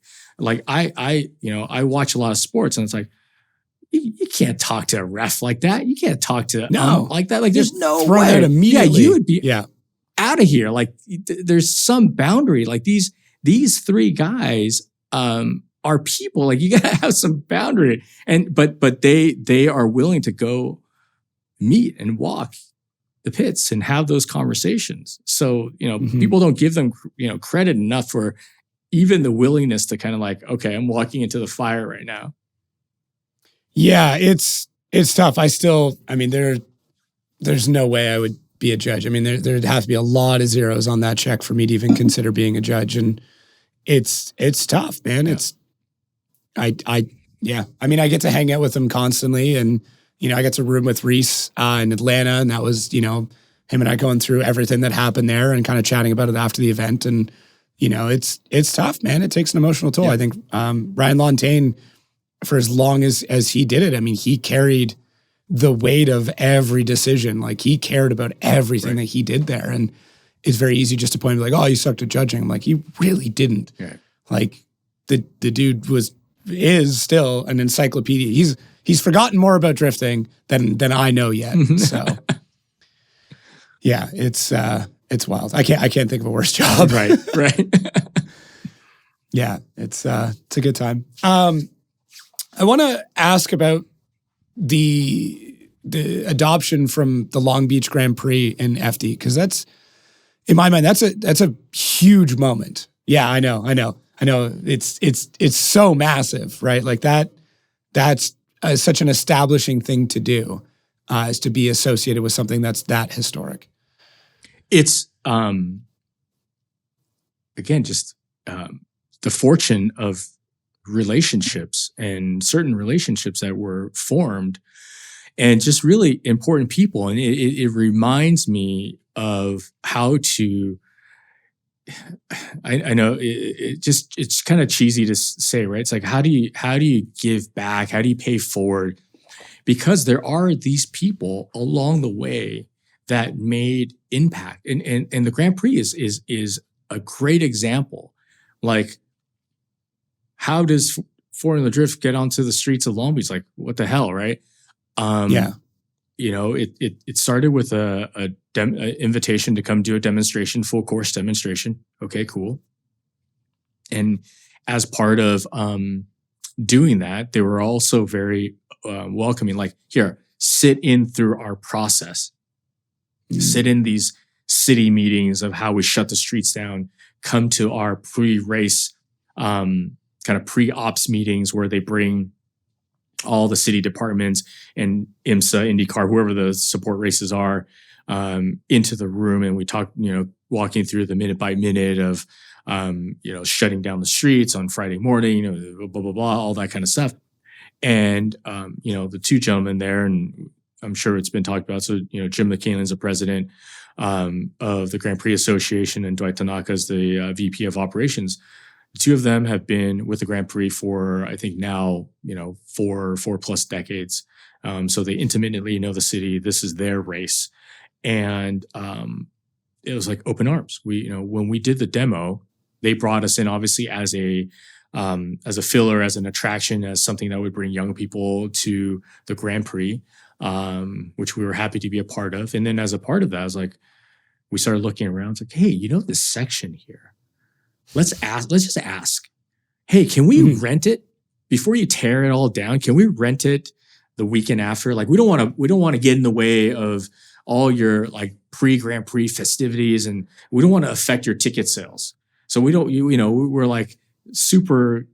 I watch a lot of sports, and it's like, you can't talk to a ref like that. You can't talk to like that. Like there's no way. Immediately. Yeah, you would be out of here. Like there's some boundary. Like these three guys are people. Like you gotta have some boundary. And but they are willing to go meet and walk the pits and have those conversations. So, people don't give them, credit enough for even the willingness to kind of like, okay, I'm walking into the fire right now. Yeah, it's tough. There's no way I would be a judge. I mean, there'd have to be a lot of zeros on that check for me to even consider being a judge. And it's tough, man. Yeah. I mean, I get to hang out with them constantly, and I got to room with Reese in Atlanta, and that was, him and I going through everything that happened there and kind of chatting about it after the event. And, it's tough, man. It takes an emotional toll. Yeah. I think Ryan Lontaine, for as long as he did it, I mean, he carried the weight of every decision. Like he cared about everything that he did there. And it's very easy just to point to like, oh, you sucked at judging. I'm like, you really didn't. Yeah. Like the dude is still an encyclopedia. He's forgotten more about drifting than I know yet. So yeah, it's wild. I can't think of a worse job. Right. Yeah, it's a good time. I want to ask about the adoption from the Long Beach Grand Prix in FD, because that's, in my mind, that's a huge moment. Yeah, I know. It's so massive, right? Like that's such an establishing thing to do, is to be associated with something that's that historic. It's again just the fortune of relationships and certain relationships that were formed, and just really important people. And it reminds me of how to, I know it's kind of cheesy to say, right? It's like, how do you give back? How do you pay forward? Because there are these people along the way that made impact. And the Grand Prix is a great example. Like, how does Formula Drift get onto the streets of Long Beach? Like, what the hell, right? Yeah. It started with a invitation to come do a demonstration, full course demonstration. Okay, cool. And as part of doing that, they were also very welcoming. Like, here, sit in through our process. Sit in these city meetings of how we shut the streets down. Come to our pre-race kind of pre-ops meetings where they bring all the city departments and IMSA, IndyCar, whoever the support races are, into the room. And we talk, walking through the minute by minute of, shutting down the streets on Friday morning, blah, blah, blah, all that kind of stuff. And, the two gentlemen there, and I'm sure it's been talked about. So, Jim Liaw is the president of the Grand Prix Association, and Dwight Tanaka is the VP of operations. The two of them have been with the Grand Prix for, I think now, 4+ decades. So they intimately know the city. This is their race. And it was like open arms. When we did the demo, they brought us in obviously as a filler, as an attraction, as something that would bring young people to the Grand Prix, which we were happy to be a part of. And then as a part of that, I was like, we started looking around. It's like, hey, this section here, let's just ask, hey, can we rent it before you tear it all down? Can we rent it the weekend after? Like, we don't want to get in the way of all your like pre-Grand Prix festivities, and we don't want to affect your ticket sales. So we're like super,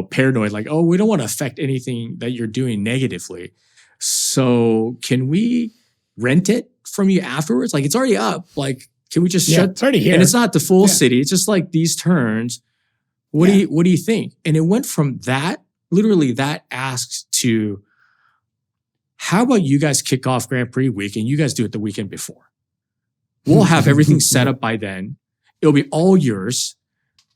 paranoid, like, oh, we don't want to affect anything that you're doing negatively. So can we rent it from you afterwards? Like, it's already up. Like, can we just shut? It's already here. And it's not the full city. It's just like these turns. What do you think? And it went from that, literally that ask to, how about you guys kick off Grand Prix week and you guys do it the weekend before? We'll have everything set up by then. It'll be all yours.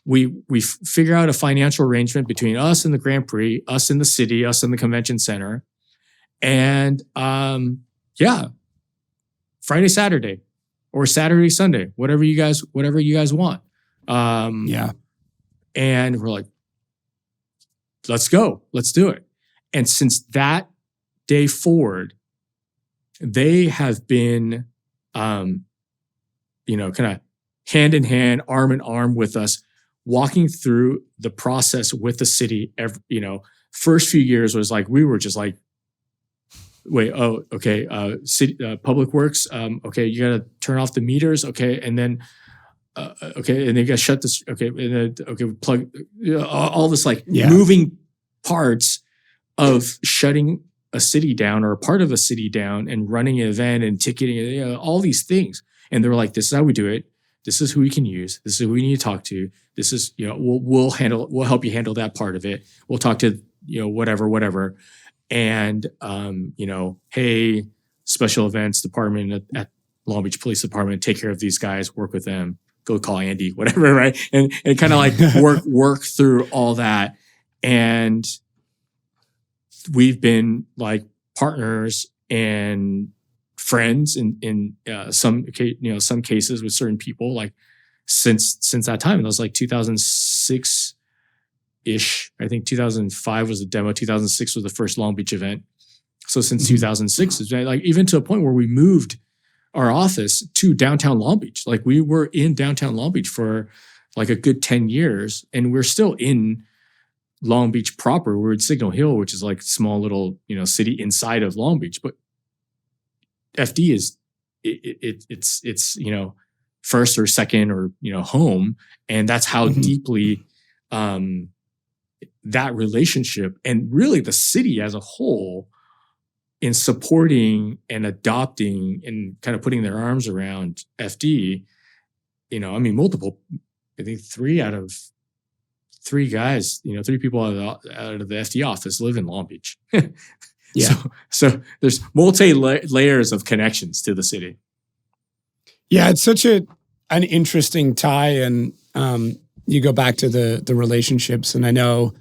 We figure out a financial arrangement between us and the Grand Prix, us in the city, us in the convention center. And Friday, Saturday, or Saturday, Sunday, whatever you guys want. And we're like, let's go, let's do it. And since that day forward, they have been, kind of hand in hand, arm in arm with us, walking through the process with the city. First few years was like, we were just like, wait, oh, okay, city, public works, okay, you got to turn off the meters, okay, and then, okay, and then you got to shut this, okay, and then, okay, plug, all this like moving parts of shutting a city down or a part of a city down and running an event and ticketing, all these things. And they were like, this is how we do it. This is who we can use. This is who we need to talk to. This is, we'll help you handle that part of it. We'll talk to, whatever. And, hey, special events department at Long Beach Police Department, take care of these guys, work with them, go call Andy, whatever, right? And kind of like work through all that. And we've been like partners and friends in some cases with certain people, like since that time. And that was like 2006 ish. I think 2005 was the demo. 2006 was the first Long Beach event. So since 2006, it's like even to a point where we moved our office to downtown Long Beach. Like we were in downtown Long Beach for like a good 10 years, and we're still in Long Beach proper. We're in Signal Hill, which is like a small little, city inside of Long Beach. But FD is it's first or second or home, and that's how deeply that relationship and really the city as a whole in supporting and adopting and kind of putting their arms around FD. Multiple. I think 3 out of 3 guys, 3 people out of the FD office live in Long Beach. Yeah. So there's layers of connections to the city. Yeah, it's such an interesting tie, and you go back to the relationships, and I know,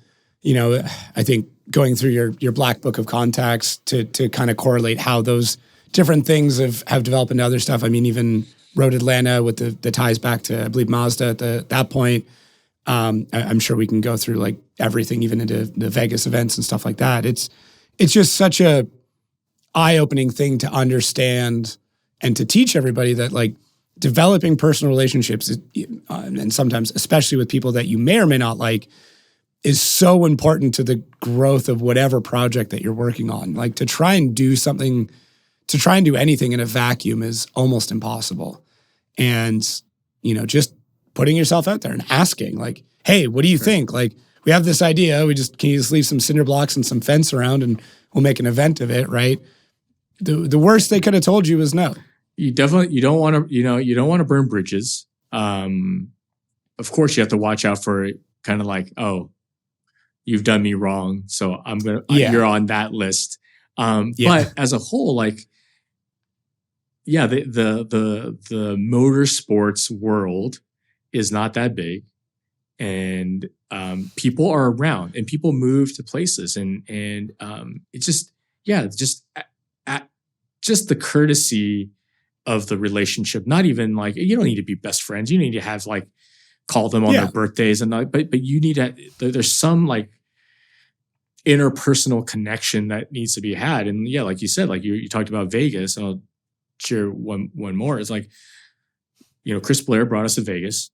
I think going through your black book of contacts to kind of correlate how those different things have developed into other stuff. I mean, even Road Atlanta with the ties back to, I believe, Mazda at that point. I'm sure we can go through like everything, even into the Vegas events and stuff like that. It's just such a eye-opening thing to understand and to teach everybody that like developing personal relationships is, and sometimes especially with people that you may or may not like, is so important to the growth of whatever project that you're working on. Like to try and do anything in a vacuum is almost impossible. And, just putting yourself out there and asking like, hey, what do you think? Like, we have this idea. Can you just leave some cinder blocks and some fence around and we'll make an event of it, right? The worst they could have told you was no. You don't want to burn bridges. Of course you have to watch out for it, kind of like, oh, you've done me wrong, so you're on that list. But as a whole, like, the motorsports world is not that big, and people are around and people move to places, and it's just the courtesy of the relationship. Not even like, you don't need to be best friends. You need to have like call them on their birthdays and but you need to. There's some like interpersonal connection that needs to be had. And like you said, like you talked about Vegas, and I'll share one more. It's like, Chris Blair brought us to Vegas,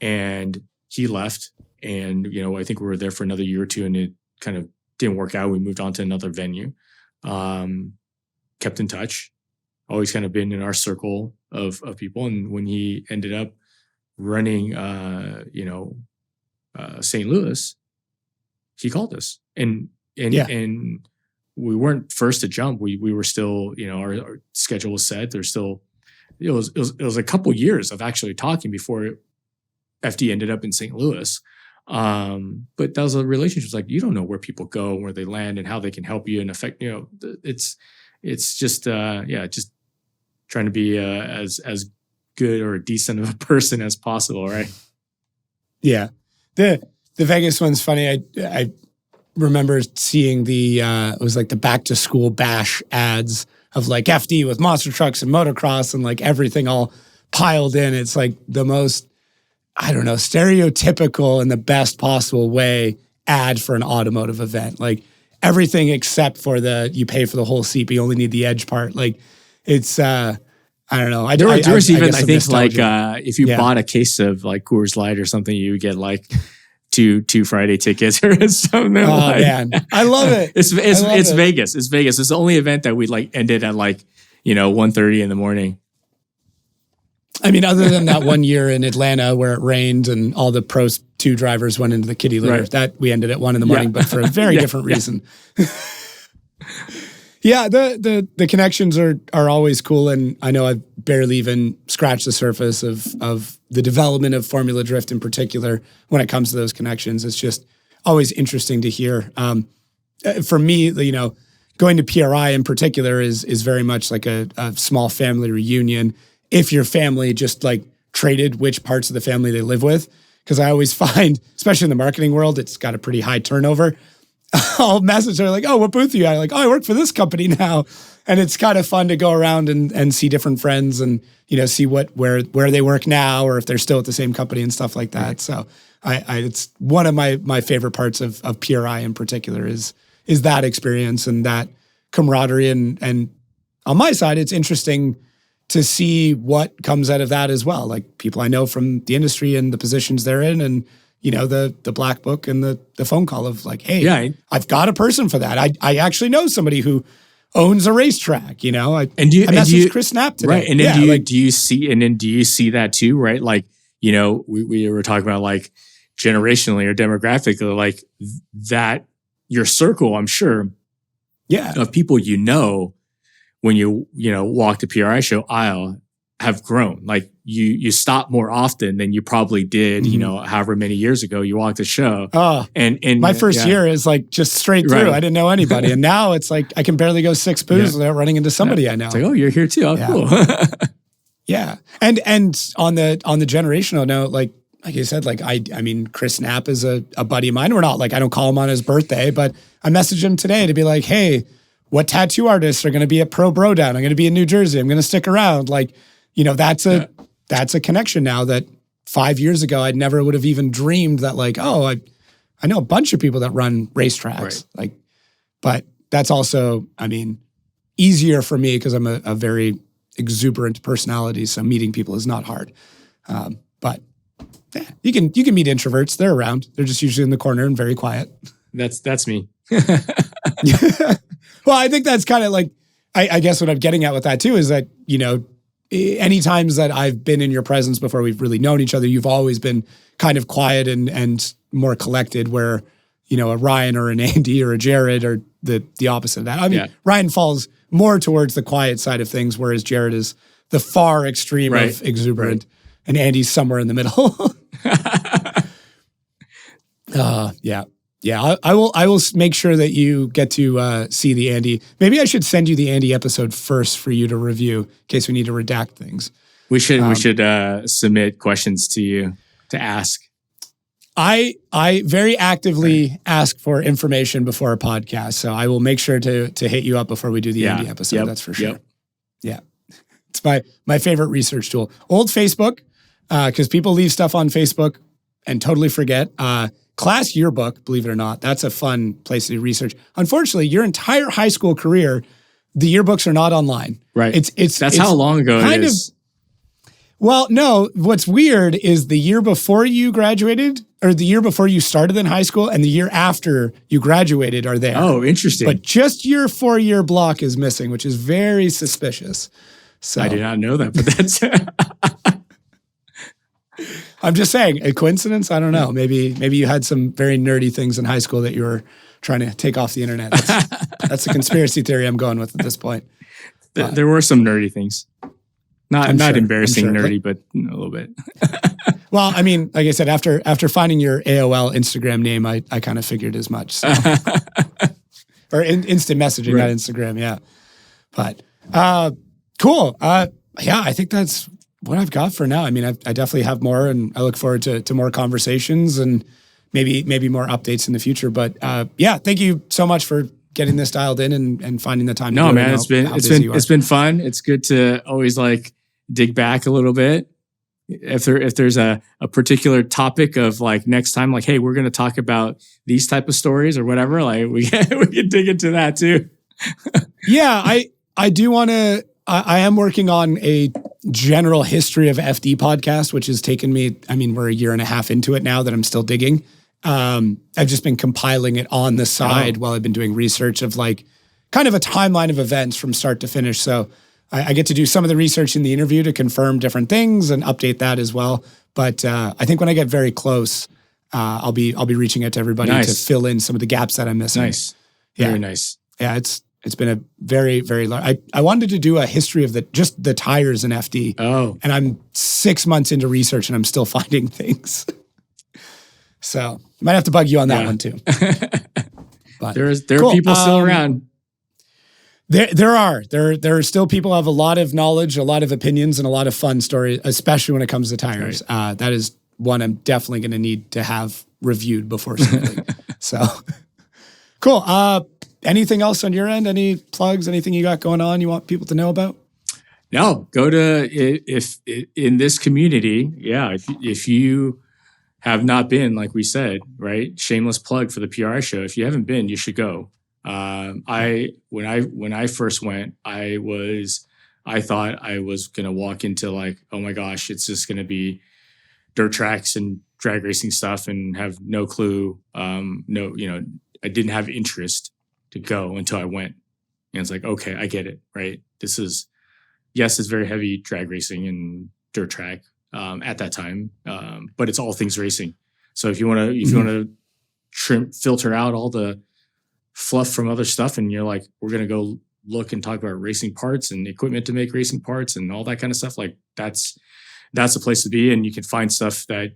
and he left, and I think we were there for another year or two, and it kind of didn't work out. We moved on to another venue. Kept in touch, always kind of been in our circle of people. And when he ended up running St. Louis, he called us, and we weren't first to jump. We were still, our schedule was set. There's still, it was a couple years of actually talking before FD ended up in St. Louis. But that was a relationship. It's like, you don't know where people go, where they land, and how they can help you and affect, it's just, just trying to be as good or decent of a person as possible. Right. Yeah. The Vegas one's funny. I remember seeing it was like the back to school bash ads of like FD with monster trucks and motocross and like everything all piled in. It's like the most, I don't know, stereotypical in the best possible way ad for an automotive event. Like everything except for you pay for the whole seat, but you only need the edge part. Like it's I don't know. There was even, guess I some think, like nostalgia. if you bought a case of like Coors Light or something, you would get like two Friday tickets or something. Oh like, man, I love it. It's love it. Vegas. It's Vegas. It's the only event that we like ended at like 1:30 in the morning. I mean, other than that one year in Atlanta where it rained and all the Pro 2 drivers went into the kiddie litter, Right. that we ended at 1 in the morning, but for a very different reason. Yeah, the connections are always cool, and I know I've barely even scratched the surface of the development of Formula Drift in particular when it comes to those connections. It's just always interesting to hear. For me, going to PRI in particular is very much like a small family reunion. If your family just like traded which parts of the family they live with, because I always find, especially in the marketing world, it's got a pretty high turnover. I'll message her like, "Oh, what booth are you at?" Like, "Oh, I work for this company now," and it's kind of fun to go around and see different friends and see where they work now or if they're still at the same company and stuff like that. Right. So it's one of my favorite parts of PRI in particular is that experience and that camaraderie and on my side, it's interesting to see what comes out of that as well. Like people I know from the industry and the positions they're in and, the black book and the phone call of like, hey, I've got a person for that. I actually know somebody who owns a racetrack, I messaged Chris Knapp today. Right. And then do you see that too, right? Like, we were talking about like generationally or demographically, like that your circle, I'm sure, of people when you walk the PRI show aisle have grown. Like you stop more often than you probably did, however many years ago you walked the show. Oh, and my first year is like just straight through. Right. I didn't know anybody. And now it's like I can barely go 6 booths without running into somebody I know. It's like, oh, you're here too. Oh, cool. Yeah. And on the generational note, like you said, like I mean, Chris Knapp is a buddy of mine. We're not like, I don't call him on his birthday, but I messaged him today to be like, hey, what tattoo artists are going to be at Pro Bro Down? I'm going to be in New Jersey. I'm going to stick around. Like, that's a connection now that 5 years ago, I never would have even dreamed that like, oh, I know a bunch of people that run racetracks. Right. Like, but that's also, I mean, easier for me because I'm a very exuberant personality. So meeting people is not hard. But yeah, you can meet introverts. They're around. They're just usually in the corner and very quiet. That's me. Well, I think that's kind of like, I guess what I'm getting at with that too is that, any times that I've been in your presence before we've really known each other, you've always been kind of quiet and more collected where, a Ryan or an Andy or a Jared are the opposite of that. I mean, Ryan falls more towards the quiet side of things, whereas Jared is the far extreme of exuberant and Andy's somewhere in the middle. Yeah, I will make sure that you get to see the Andy. Maybe I should send you the Andy episode first for you to review in case we need to redact things. We should submit questions to you to ask. I very actively ask for information before a podcast, so I will make sure to hit you up before we do the Andy episode. That's for sure. Yeah, it's my favorite research tool. Old Facebook, because people leave stuff on Facebook and totally forget. Class yearbook, believe it or not, that's a fun place to do research. Unfortunately, your entire high school career, the yearbooks are not online. Right. It's how long ago it is. Well, no, what's weird is the year before you graduated or the year before you started in high school and the year after you graduated are there. Oh, interesting. But just your 4-year block is missing, which is very suspicious. So I did not know that, but that's I'm just saying, a coincidence? I don't know. Maybe you had some very nerdy things in high school that you were trying to take off the internet. That's a conspiracy theory I'm going with at this point. There were some nerdy things. Not embarrassing nerdy, but a little bit. Well, I mean, like I said, after finding your AOL Instagram name, I kind of figured as much. So. Or instant messaging, not Instagram, yeah. But cool. Yeah, I think that's what I've got for now. I mean, I definitely have more, and I look forward to more conversations and maybe more updates in the future. But yeah, thank you so much for getting this dialed in and finding the time. No, man, it's been fun. It's good to always like dig back a little bit. If there's a particular topic of like next time, like, hey, we're going to talk about these type of stories or whatever, like we can dig into that too. Yeah, I do want to I am working on a general history of FD podcast, which has taken me, I mean, we're a year and a half into it now that I'm still digging. I've just been compiling it on the side while I've been doing research of like kind of a timeline of events from start to finish. So I get to do some of the research in the interview to confirm different things and update that as well. But I think when I get very close, I'll be reaching out to everybody to fill in some of the gaps that I'm missing. Nice. Yeah. Very nice. Yeah, it's been a very, very large. I wanted to do a history of just the tires in FD. Oh. And I'm 6 months into research and I'm still finding things. So might have to bug you on that one too. But there are people still around. There are still people who have a lot of knowledge, a lot of opinions, and a lot of fun stories, especially when it comes to tires. Right. That is one I'm definitely going to need to have reviewed before something. So cool. Anything else on your end? Any plugs? Anything you got going on you want people to know about? No, go to if in this community. Yeah, if you have not been, like we said, right? Shameless plug for the PRI show. If you haven't been, you should go. When I first went, I thought I was gonna walk into like, oh my gosh, it's just gonna be dirt tracks and drag racing stuff, and have no clue. I didn't have interest to go until I went, and it's like, okay, I get it, right? It's very heavy drag racing and dirt track at that time, but it's all things racing. So if you want to filter out all the fluff from other stuff, and you're like, we're gonna go look and talk about racing parts and equipment to make racing parts and all that kind of stuff, like that's a place to be, and you can find stuff that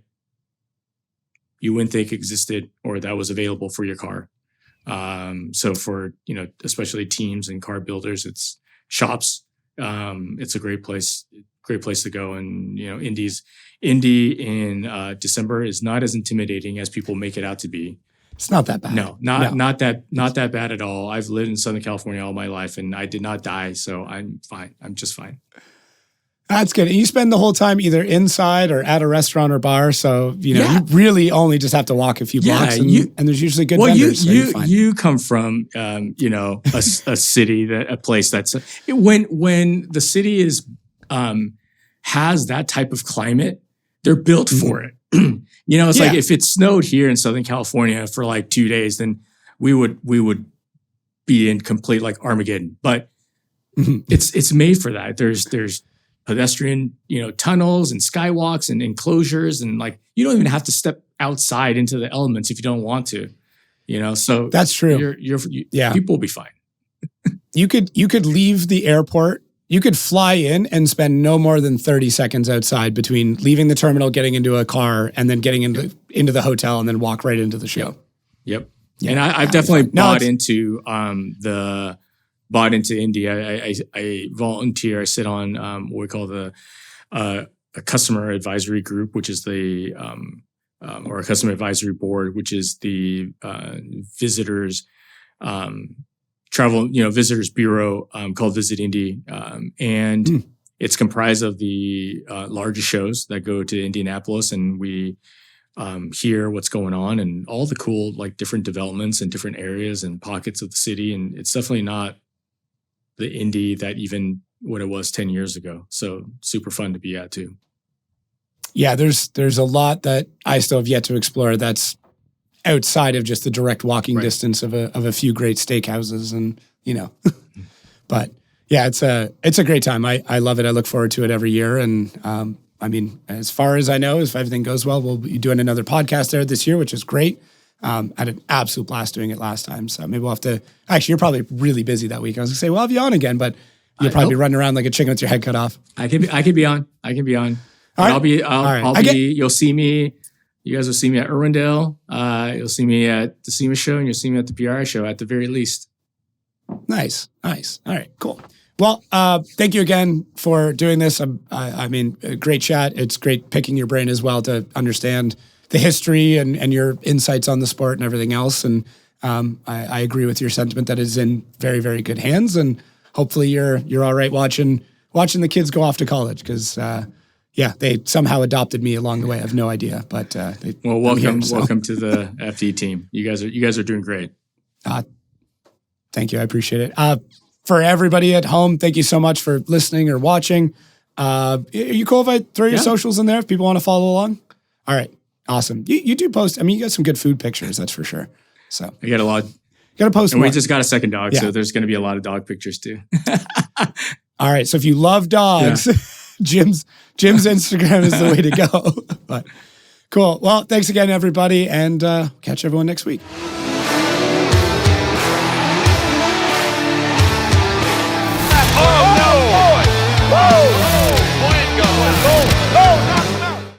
you wouldn't think existed or that was available for your car. So for, especially teams and car builders, it's shops. It's a great place to go. And, Indy in December is not as intimidating as people make it out to be. It's not that bad. No, not that bad at all. I've lived in Southern California all my life and I did not die. So I'm fine. I'm just fine. That's good. And you spend the whole time either inside or at a restaurant or bar. So, you really only just have to walk a few blocks and there's usually good vendors. You come from, a city, a place that's when the city is, has that type of climate, they're built for it. It's like if it snowed here in Southern California for like 2 days, then we would be in complete like Armageddon, but it's made for that. There's pedestrian, tunnels and skywalks and enclosures, and like you don't even have to step outside into the elements if you don't want to, So that's true. People will be fine. You could leave the airport. You could fly in and spend no more than 30 seconds outside between leaving the terminal, getting into a car, and then getting into the hotel, and then walk right into the show. Yep. And I've definitely bought into Indy. I volunteer. I sit on what we call a customer advisory group, which is the or a customer advisory board, which is the visitors visitors bureau called Visit Indy, and it's comprised of the largest shows that go to Indianapolis, and we hear what's going on and all the cool like different developments in different areas and pockets of the city, and it's definitely not the Indy that even what it was 10 years ago. So super fun to be at too. Yeah, there's a lot that I still have yet to explore that's outside of just the direct walking distance of a few great steakhouses, and but yeah, it's a great time. I love it. I look forward to it every year. And as far as I know, if everything goes well, we'll be doing another podcast there this year, which is great. I had an absolute blast doing it last time. So maybe we'll have to, actually, you're probably really busy that week. I was gonna say, we'll have you on again, but you'll probably be running around like a chicken with your head cut off. I can be on. All right. I'll be, you'll see me. You guys will see me at Irwindale. You'll see me at the SEMA show, and you'll see me at the PRI show at the very least. Nice. All right, cool. Well, thank you again for doing this. A great chat. It's great picking your brain as well to understand the history and your insights on the sport and everything else. And I agree with your sentiment that it's in very, very good hands. And hopefully you're all right watching the kids go off to college, because they somehow adopted me along the way. I have no idea, but welcome to the FD team. You guys are doing great. Thank you. I appreciate it. for everybody at home, thank you so much for listening or watching. Are you cool if I throw your socials in there if people want to follow along? All right. Awesome. You do post. I mean, you got some good food pictures, that's for sure. So I get a lot. Got to post And more. we just got a second dog, Yeah. so there's going to be a lot of dog pictures too. All right. So if you love dogs, Jim's Instagram is the way to go. But cool. Well, thanks again, everybody, and catch everyone next week.